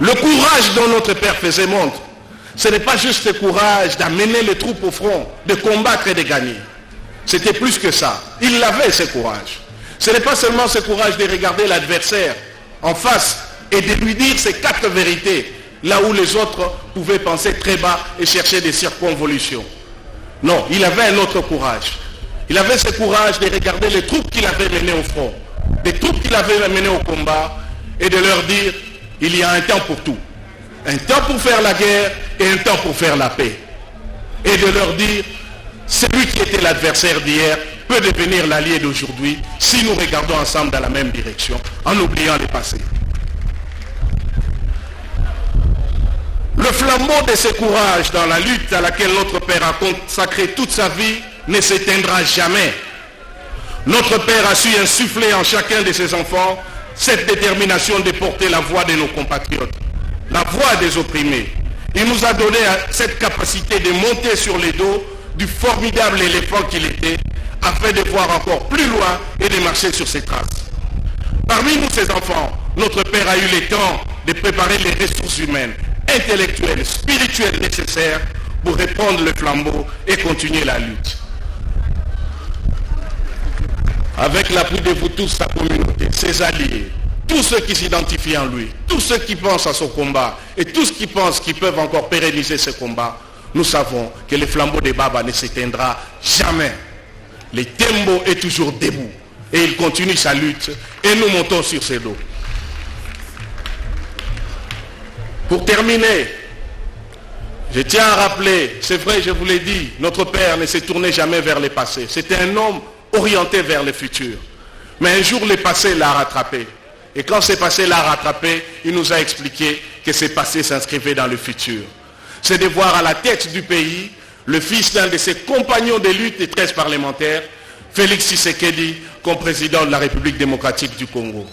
Le courage dont notre Père faisait montre, ce n'est pas juste le courage d'amener les troupes au front, de combattre et de gagner. C'était plus que ça. Il avait ce courage. Ce n'est pas seulement ce courage de regarder l'adversaire en face et de lui dire ces 4 vérités, là où les autres pouvaient penser très bas et chercher des circonvolutions. Non, il avait un autre courage. Il avait ce courage de regarder les troupes qu'il avait menées au front, des troupes qu'il avait menées au combat, et de leur dire, il y a un temps pour tout. Un temps pour faire la guerre et un temps pour faire la paix. Et de leur dire, celui qui était l'adversaire d'hier peut devenir l'allié d'aujourd'hui si nous regardons ensemble dans la même direction, en oubliant le passé. Le flambeau de ce courage dans la lutte à laquelle notre Père a consacré toute sa vie ne s'éteindra jamais. Notre Père a su insuffler en chacun de ses enfants cette détermination de porter la voix de nos compatriotes, la voix des opprimés. Il nous a donné cette capacité de monter sur les dos du formidable éléphant qu'il était, afin de voir encore plus loin et de marcher sur ses traces. Parmi nous, ces enfants, notre Père a eu le temps de préparer les ressources humaines, intellectuelles, spirituelles nécessaires pour reprendre le flambeau et continuer la lutte. Avec l'appui de vous tous, sa communauté, ses alliés, tous ceux qui s'identifient en lui, tous ceux qui pensent à son combat et tous qui pensent qu'ils peuvent encore pérenniser ce combat, nous savons que le flambeau des Baba ne s'éteindra jamais. Le Tembo est toujours debout et il continue sa lutte et nous montons sur ses dos. Pour terminer, je tiens à rappeler, c'est vrai, je vous l'ai dit, notre Père ne s'est tourné jamais vers le passé. C'était un homme orienté vers le futur. Mais un jour, le passé l'a rattrapé. Et quand ce passé l'a rattrapé, il nous a expliqué que ce passé s'inscrivait dans le futur. C'est de voir à la tête du pays le fils d'un de ses compagnons de lutte des 13 parlementaires, Félix Tshisekedi, comme président de la République démocratique du Congo.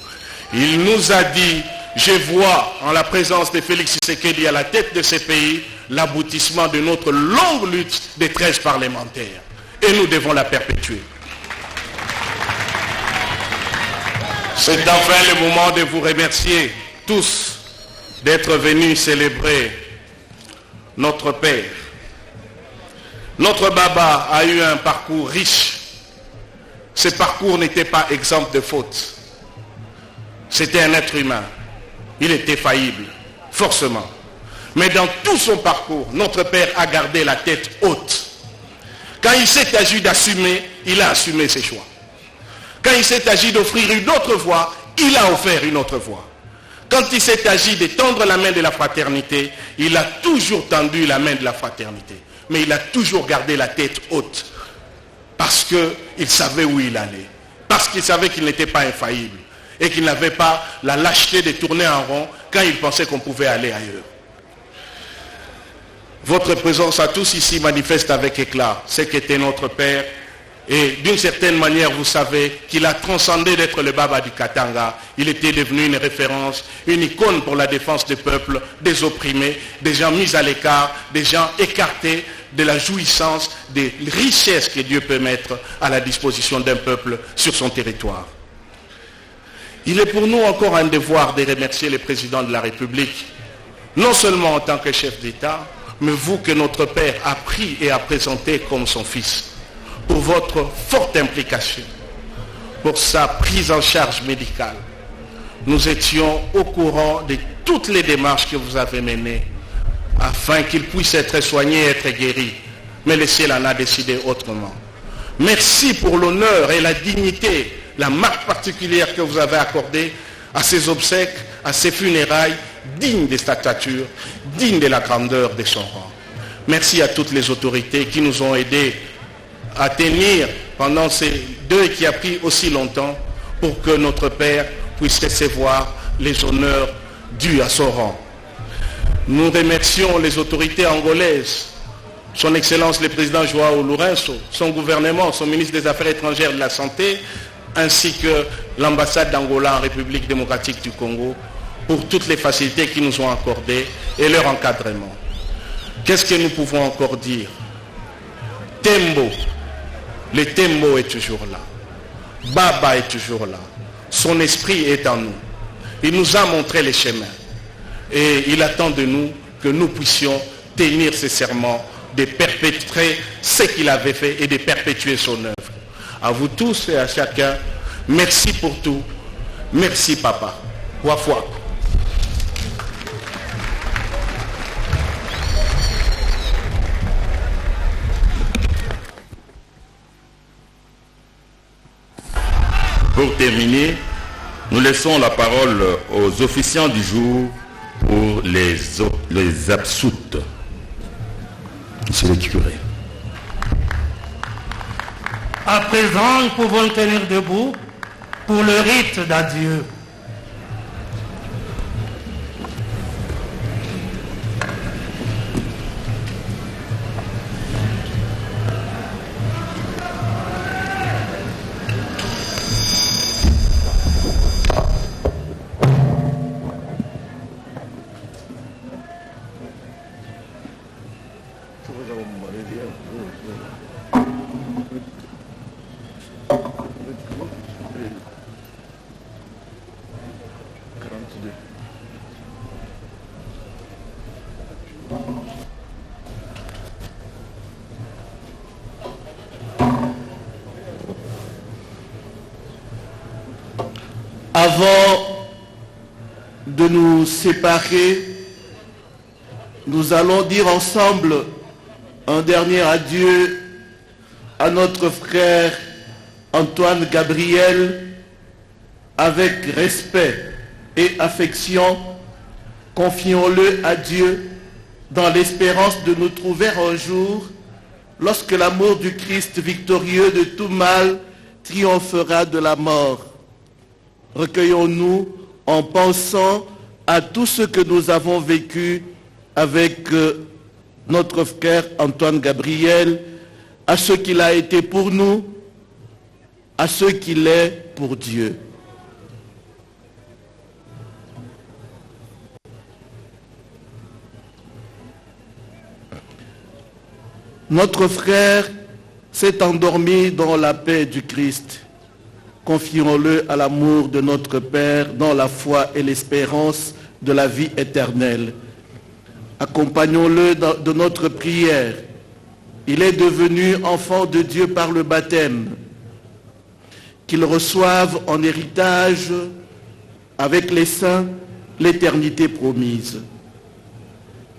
Il nous a dit, je vois en la présence de Félix Tshisekedi à la tête de ce pays l'aboutissement de notre longue lutte des 13 parlementaires. Et nous devons la perpétuer. C'est enfin le moment de vous remercier tous d'être venus célébrer notre Père. Notre Baba a eu un parcours riche. Ce parcours n'était pas exempt de fautes. C'était un être humain. Il était faillible, forcément. Mais dans tout son parcours, notre père a gardé la tête haute. Quand il s'est agi d'assumer, il a assumé ses choix. Quand il s'est agi d'offrir une autre voie, il a offert une autre voie. Quand il s'est agi de tendre la main de la fraternité, il a toujours tendu la main de la fraternité. Mais il a toujours gardé la tête haute. Parce qu'il savait où il allait. Parce qu'il savait qu'il n'était pas infaillible. Et qu'il n'avait pas la lâcheté de tourner en rond quand il pensait qu'on pouvait aller ailleurs. Votre présence à tous ici manifeste avec éclat ce qu'était notre Père. Et d'une certaine manière, vous savez qu'il a transcendé d'être le Baba du Katanga. Il était devenu une référence, une icône pour la défense des peuples, des opprimés, des gens mis à l'écart, des gens écartés de la jouissance des richesses que Dieu peut mettre à la disposition d'un peuple sur son territoire. Il est pour nous encore un devoir de remercier le président de la République, non seulement en tant que chef d'État, mais vous que notre Père a pris et a présenté comme son fils, pour votre forte implication, pour sa prise en charge médicale. Nous étions au courant de toutes les démarches que vous avez menées afin qu'il puisse être soigné et être guéri. Mais le ciel en a décidé autrement. Merci pour l'honneur et la dignité, la marque particulière que vous avez accordée à ces obsèques, à ces funérailles, dignes de sa stature, dignes de la grandeur de son rang. Merci à toutes les autorités qui nous ont aidés à tenir pendant ces deuils qui a pris aussi longtemps pour que notre Père puisse recevoir les honneurs dus à son rang. Nous remercions les autorités angolaises, son Excellence le Président João Lourenço, son gouvernement, son ministre des Affaires étrangères et de la Santé, ainsi que l'ambassade d'Angola en République démocratique du Congo, pour toutes les facilités qu'ils nous ont accordées et leur encadrement. Qu'est-ce que nous pouvons encore dire? Tembo, le Tembo est toujours là. Baba est toujours là. Son esprit est en nous. Il nous a montré les chemins. Et il attend de nous que nous puissions tenir ces serments, de perpétrer ce qu'il avait fait et de perpétuer son œuvre. À vous tous et à chacun, merci pour tout. Merci papa. Wafwa. Pour terminer, nous laissons la parole aux officiants du jour pour les absoutes. Monsieur le curé. À présent, nous pouvons tenir debout pour le rite d'adieu. Avant de nous séparer, nous allons dire ensemble un dernier adieu à notre frère Antoine Gabriel avec respect et affection. Confions-le à Dieu dans l'espérance de nous trouver un jour lorsque l'amour du Christ victorieux de tout mal triomphera de la mort. Recueillons-nous en pensant à tout ce que nous avons vécu avec notre frère Antoine Gabriel, à ce qu'il a été pour nous, à ce qu'il est pour Dieu. Notre frère s'est endormi dans la paix du Christ. Confions-le à l'amour de notre Père dans la foi et l'espérance de la vie éternelle. Accompagnons-le de notre prière. Il est devenu enfant de Dieu par le baptême. Qu'il reçoive en héritage avec les saints l'éternité promise.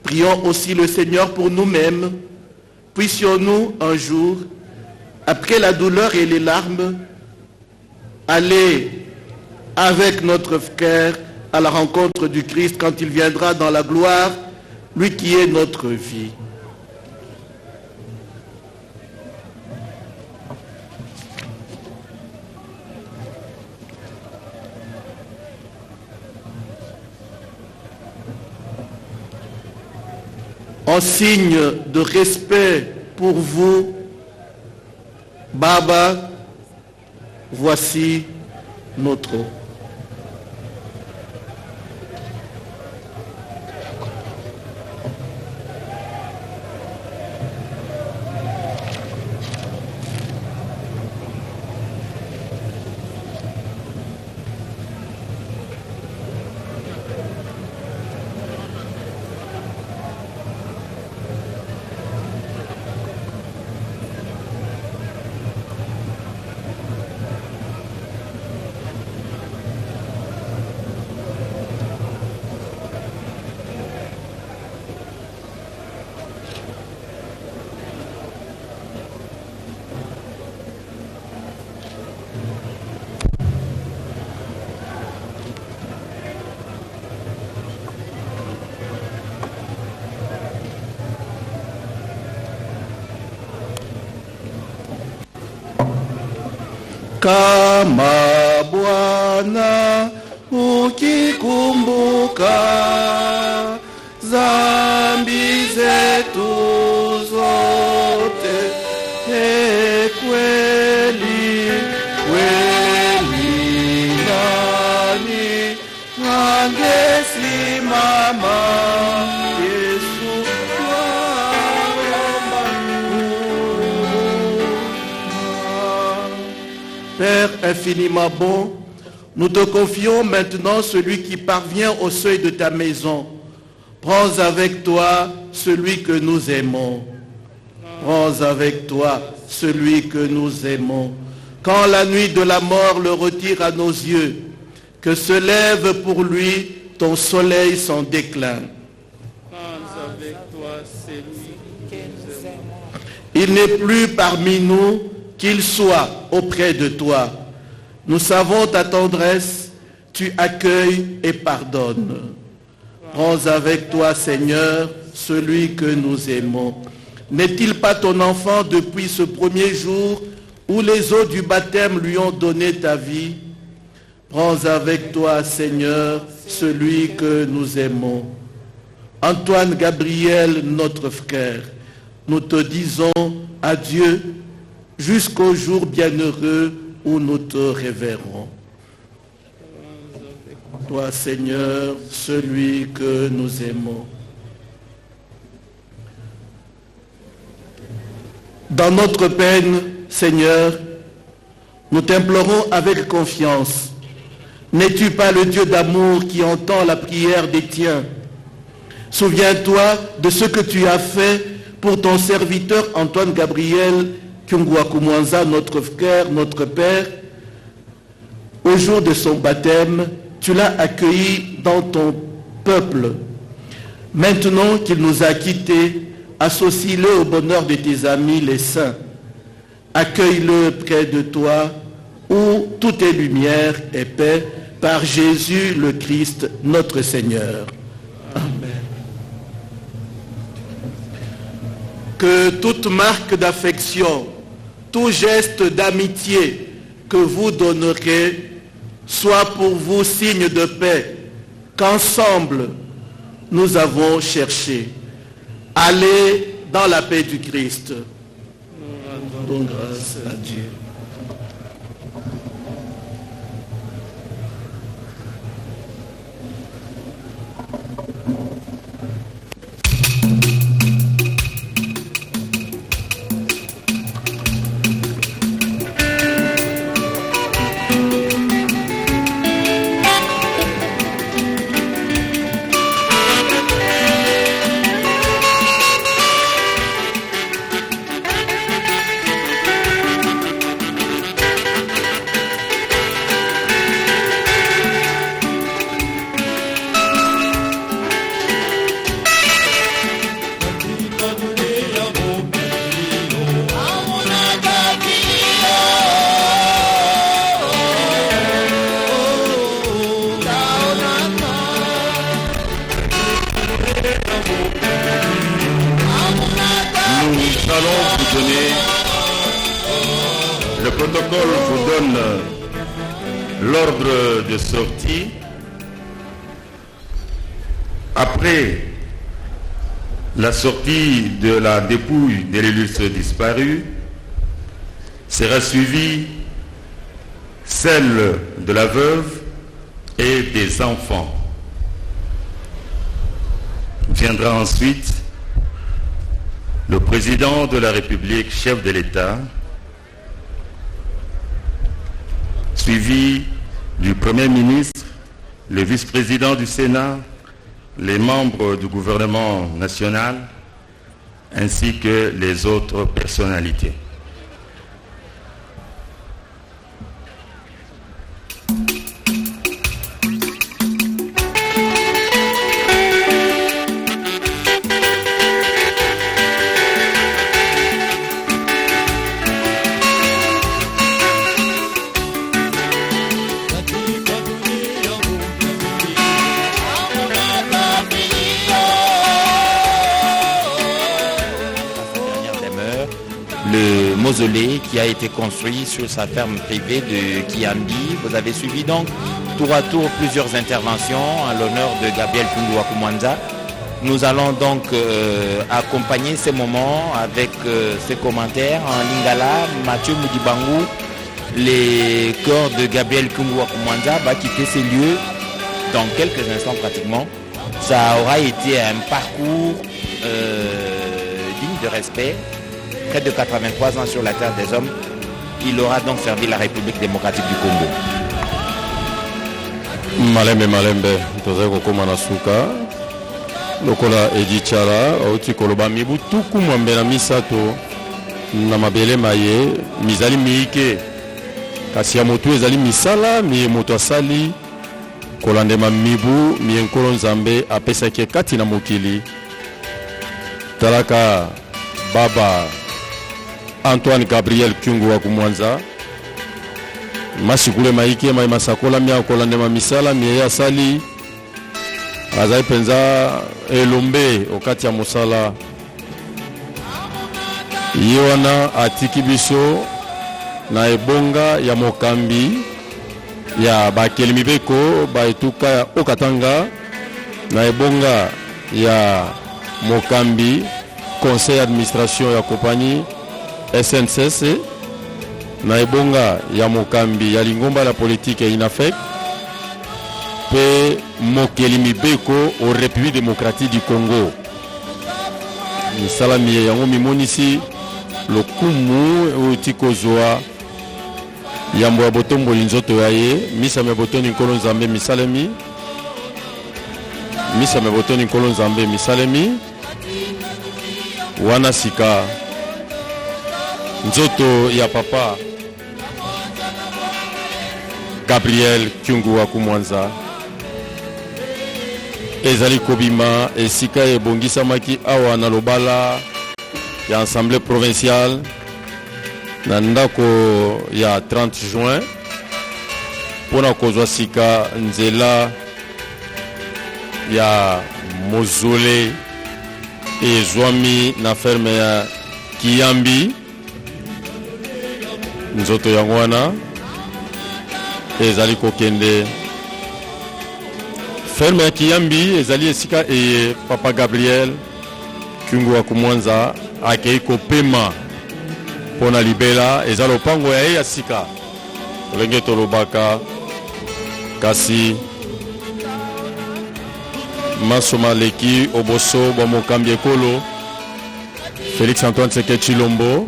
Prions aussi le Seigneur pour nous-mêmes. Puissions-nous un jour, après la douleur et les larmes, aller avec notre frère à la rencontre du Christ quand il viendra dans la gloire, lui qui est notre vie. En signe de respect pour vous, Baba, voici notre eau. Kama Bwana ukikumbuka zambi zetu zote, kweli kweli nani angesimama? Yesu twaomba. Père infiniment bon, nous te confions maintenant celui qui parvient au seuil de ta maison. Prends avec toi celui que nous aimons. Prends avec toi celui que nous aimons. Quand la nuit de la mort le retire à nos yeux, que se lève pour lui ton soleil sans déclin. Prends avec toi celui que nous aimons. Il n'est plus parmi nous, qu'il soit auprès de toi. Nous savons ta tendresse, tu accueilles et pardonnes. Prends avec toi, Seigneur, celui que nous aimons. N'est-il pas ton enfant depuis ce premier jour où les eaux du baptême lui ont donné ta vie? Prends avec toi, Seigneur, celui que nous aimons. Antoine Gabriel, notre frère, nous te disons adieu jusqu'au jour bienheureux où nous te révérons. Toi, Seigneur, celui que nous aimons. Dans notre peine, Seigneur, nous t'implorons avec confiance. N'es-tu pas le Dieu d'amour qui entend la prière des tiens? Souviens-toi de ce que tu as fait pour ton serviteur Antoine Gabriel Kyungwakumwanza, notre frère, notre père. Au jour de son baptême, tu l'as accueilli dans ton peuple. Maintenant qu'il nous a quittés, associe-le au bonheur de tes amis les saints. Accueille-le près de toi, où tout est lumière et paix, par Jésus le Christ, notre Seigneur. Amen. Que toute marque d'affection, tout geste d'amitié que vous donnerez soit pour vous signe de paix, qu'ensemble nous avons cherché. Allez dans la paix du Christ. Nous rendons grâce à Dieu. allons vous donner, le protocole vous donne l'ordre de sortie. Après la sortie de la dépouille de l'illustre disparu, sera suivie celle de la veuve et des enfants. Viendra ensuite le président de la République, chef de l'État, suivi du Premier ministre, le vice-président du Sénat, les membres du gouvernement national, ainsi que les autres personnalités. Le mausolée qui a été construit sur sa ferme privée de Kiambi. Vous avez suivi donc tour à tour plusieurs interventions à l'honneur de Gabriel Kungu wa Kumwanza. Nous allons donc accompagner ces moments avec ces commentaires en lingala. Mathieu Mudibangu, les corps de Gabriel Kungu wa Kumwanza va quitter ces lieux dans quelques instants pratiquement. Ça aura été un parcours digne de respect. Près de 83 ans sur la terre des hommes, il aura donc servi la République démocratique du Congo. Malembe malembe toza kokoma na suka lokola Edi Tchala auti koloba mibu tuku mwambe na misato na mabele maye mizali miike kasi ya motu ezali misala mi moto asali kolandema mibu mi enkolo nzambe apesaki kati na mokili talaka baba Antoine Gabriel Kungu wa Kumwanza masikule maike mai masakola mia kolandema misala mi ya sali azai penza elombe okati ya musala yiwana atiki biso na ebonga ya mokambi ya bakeli mibeko baetuka ya Okatanga na ebonga ya mokambi conseil d'administration ya compagnie SNCC na ebonga ya mokambi ya lingomba la politique ya INAFEC pe mokeli mibeko au République démocratique du Congo. Misala miye yango mimonisi lokumu utikozwa yambo ya botombo linzoto yaye misa me botoni nkolo nzambe misalemi misa me botoni nkolo nzambe misalemi wana sika nzoto ya papa Gabriel Kungu wa Kumwanza ezali kobima esika ebongisamaki awa na lobala ya assemblée provinciale na ndako ya 30 juin pona kozwa sika nzela ya mozole ezwami na ferme ya Kiambi nzoto yango wana ezali kokende ferme ya Kiambi ezali esika e papa Gabriel Kungu wa Kumwanza akei kopema pona libela eza lopango ya ye ya sika olenge tolobaka kasi masoma leki oboso bwa mokambi ekolo Félix Antoine Tshisekedi Tshilombo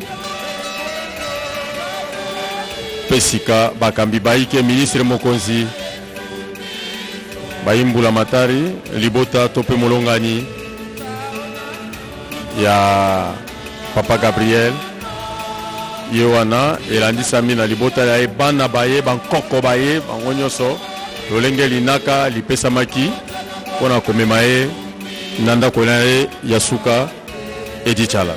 pesika bakambi baike ministre mokonzi Bayimbula Matari libota tope molongani ya papa Gabriel yewana elandisami na libota ya bana baye bankoko baye bango nyonso lolenge linaka lipesamaki pona komema ye nanda kona ye yasuka Edi Tchala.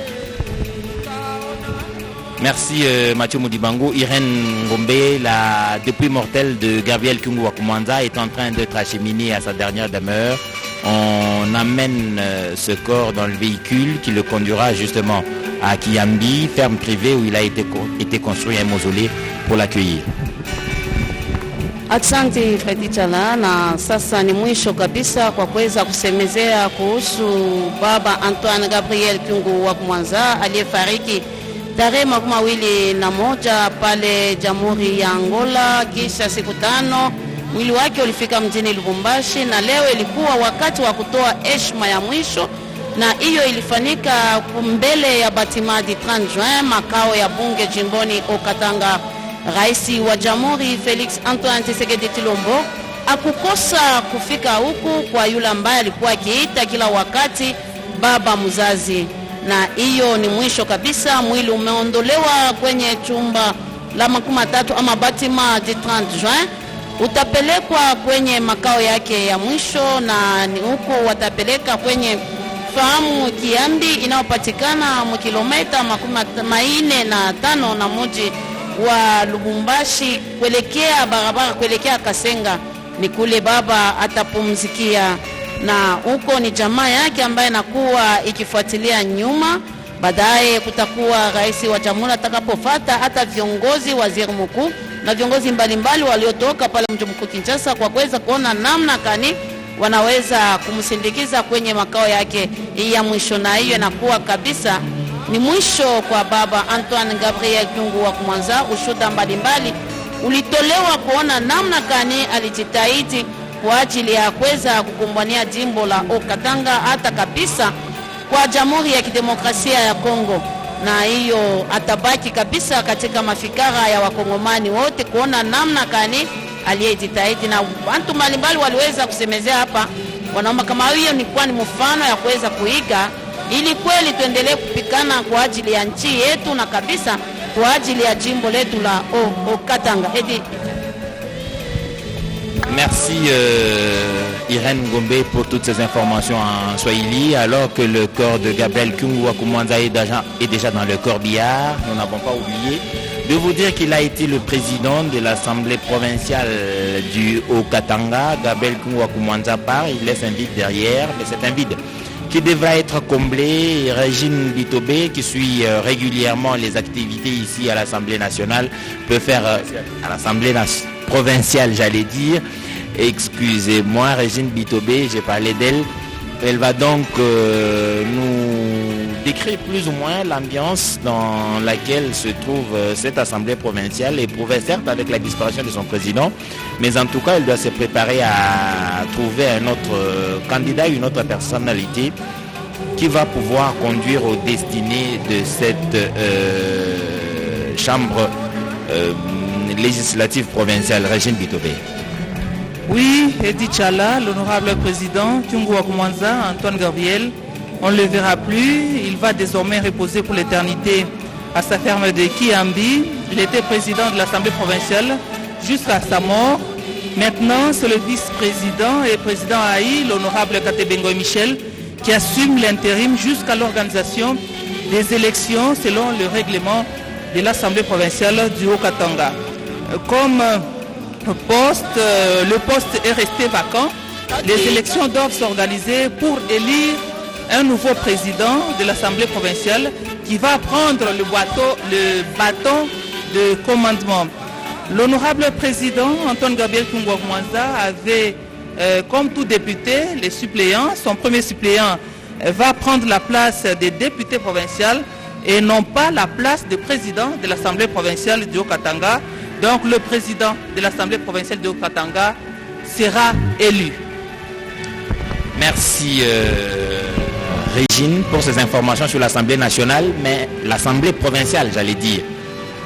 Merci Mathieu Mudibangu. Irène Ngombe, la dépouille mortelle de Gabriel Kungu wa Kumwanza est en train d'être acheminée à sa dernière demeure. On amène ce corps dans le véhicule qui le conduira justement à Kiambi, ferme privée où il a été construit un mausolée pour l'accueillir. Asante Fredi Chala, na sasa ni mwisho kabisa kwa kuweza kusemezea kuhusu baba Antoine Gabriel Kyungu wa Kumwanza aliyefariki tarehe 21 pale Jamhuri ya Angola kisha siku 5. Mwili wake ulifika mjini Lubumbashi na leo ilikuwa wakati wa kutoa heshima ya mwisho, na hiyo ilifanyika mbele ya Batimadi 30 Juin, makao ya bunge jimboni Okatanga. Rais wa Jamhuri Felix Antoine Tshisekedi Tshilombo akukosa kufika huku kwa yule ambaye alikuwa akiita kila wakati baba mzazi. Na hiyo ni mwisho kabisa. Mwili umeondolewa kwenye chumba la 13 ama Batima di 30 Juin, utapelekwa kwenye makao yake ya mwisho, na ni huko watapeleka kwenye fahamu Kiambi inayopatikana kilomita 45 na mji wa Lubumbashi kuelekea barabara kuelekea Kasenga. Ni kule baba atapumzikia, na huko ni jamaa yake ambaye nakuwa ikifuatilia nyuma. Baadaye kutakuwa rais wa jamhuri atakapofuata, hata viongozi, waziri mkuu na viongozi mbalimbali waliotoka pale mji mkuu Kinshasa kwa kuweza kuona namna gani wanaweza kumsindikiza kwenye makao yake ya mwisho. Na hiyo inakuwa kabisa ni mwisho kwa baba Antoine Gabriel Kyungu wa Kumwanza. Ushuhuda mbalimbali ulitolewa kuona namna gani alijitahidi kwa ajili ya kuweza kukumbania jimbo la Okatanga, hata kabisa kwa Jamhuri ya Kidemokrasia ya Kongo. Na hiyo atabaki kabisa katika mafikara ya wakongomani wote kuona namna gani aliyejitahidi, na watu mbalimbali waliweza kusemezea hapa. Wanaomba kama hiyo ni kwa ni mfano ya kuweza kuiga, ili kweli tuendelee kupikana kwa ajili ya nchi yetu na kabisa kwa ajili ya jimbo letu la Okatanga. Merci Irène Gombe pour toutes ces informations en Swahili. Alors que le corps de Gabriel Kyungu wa Kumwanza est déjà dans le corbillard, nous n'avons pas oublié de vous dire qu'il a été le président de l'Assemblée provinciale du Haut-Katanga. Gabriel Kyungu wa Kumwanza part, il laisse un vide derrière, mais c'est un vide qui devra être comblé. Régine Bitobé, qui suit régulièrement les activités ici à l'Assemblée nationale, peut faire à l'Assemblée provinciale, j'allais dire. Excusez-moi, Régine Bitobé, j'ai parlé d'elle. Elle va donc nous décrire plus ou moins l'ambiance dans laquelle se trouve cette Assemblée provinciale, éprouvée certes avec la disparition de son président, mais en tout cas elle doit se préparer à trouver un autre candidat, une autre personnalité qui va pouvoir conduire aux destinées de cette chambre législative provinciale. Régine Bitobé. Oui, Edi Chala, l'honorable président Kyungu wa Kumwanza, Antoine Gabriel, on ne le verra plus. Il va désormais reposer pour l'éternité à sa ferme de Kiambi. Il était président de l'Assemblée provinciale jusqu'à sa mort. Maintenant, c'est le vice-président et président AI, l'honorable Katebengo Michel, qui assume l'intérim jusqu'à l'organisation des élections selon le règlement de l'Assemblée provinciale du Haut-Katanga. Comme le poste est resté vacant, les élections doivent s'organiser pour élire un nouveau président de l'Assemblée provinciale qui va prendre le bâton de commandement. L'honorable président Antoine Gabriel Kyungu wa Kumwanza avait, comme tout député, les suppléants. Son premier suppléant va prendre la place des députés provinciaux et non pas la place de président de l'Assemblée provinciale du Haut-Katanga. Donc le président de l'Assemblée provinciale du Haut-Katanga sera élu. Merci Régine pour ces informations sur l'Assemblée nationale, mais l'Assemblée provinciale, j'allais dire.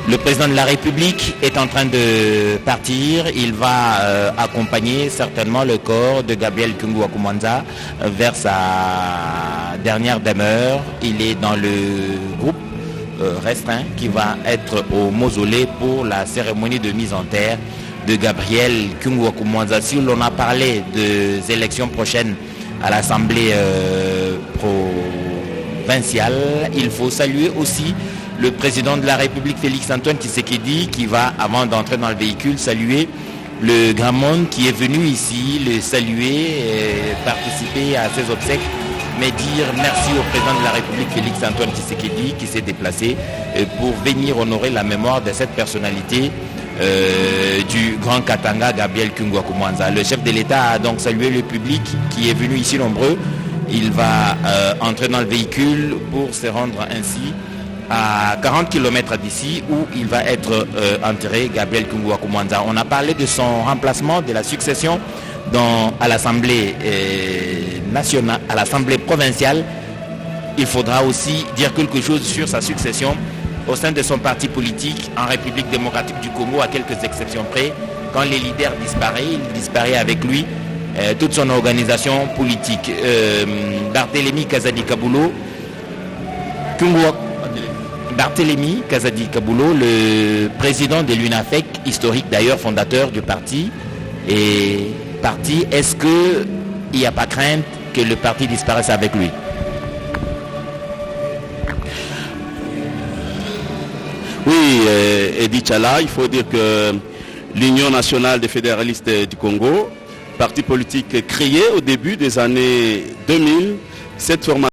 Le président de la République est en train de partir. Il va accompagner certainement le corps de Gabriel Kyungu wa Kumwanza vers sa dernière demeure. Il est dans le groupe restreint qui va être au mausolée pour la cérémonie de mise en terre de Gabriel Kyungu wa Kumwanza. Si l'on a parlé des élections prochaines à l'Assemblée provinciale, il faut saluer aussi le président de la République Félix Antoine Tshisekedi qui va, avant d'entrer dans le véhicule, saluer le grand monde qui est venu ici, le saluer, participer à ses obsèques mais dire merci au président de la République, Félix Antoine Tshisekedi, qui s'est déplacé pour venir honorer la mémoire de cette personnalité du Grand Katanga, Gabriel Kungwaku Mwanza. Le chef de l'État a donc salué le public qui est venu ici nombreux. Il va entrer dans le véhicule pour se rendre ainsi à 40 km d'ici où il va être enterré, Gabriel Kungwaku Mwanza. On a parlé de son remplacement, de la succession à l'Assemblée nationale, à l'Assemblée provinciale. Il faudra aussi dire quelque chose sur sa succession au sein de son parti politique en République démocratique du Congo, à quelques exceptions près. Quand les leaders disparaissent, il disparaît avec lui toute son organisation politique. Barthélémy Kazadi Kabulo, Barthélémy Kazadi Kabulo, le président de l'UNAFEC, historique d'ailleurs, fondateur du parti. Et parti, est-ce qu'il n'y a pas crainte que le parti disparaisse avec lui? Oui, Edi Tchala, il faut dire que l'Union nationale des fédéralistes du Congo, parti politique créé au début des années 2000, cette formation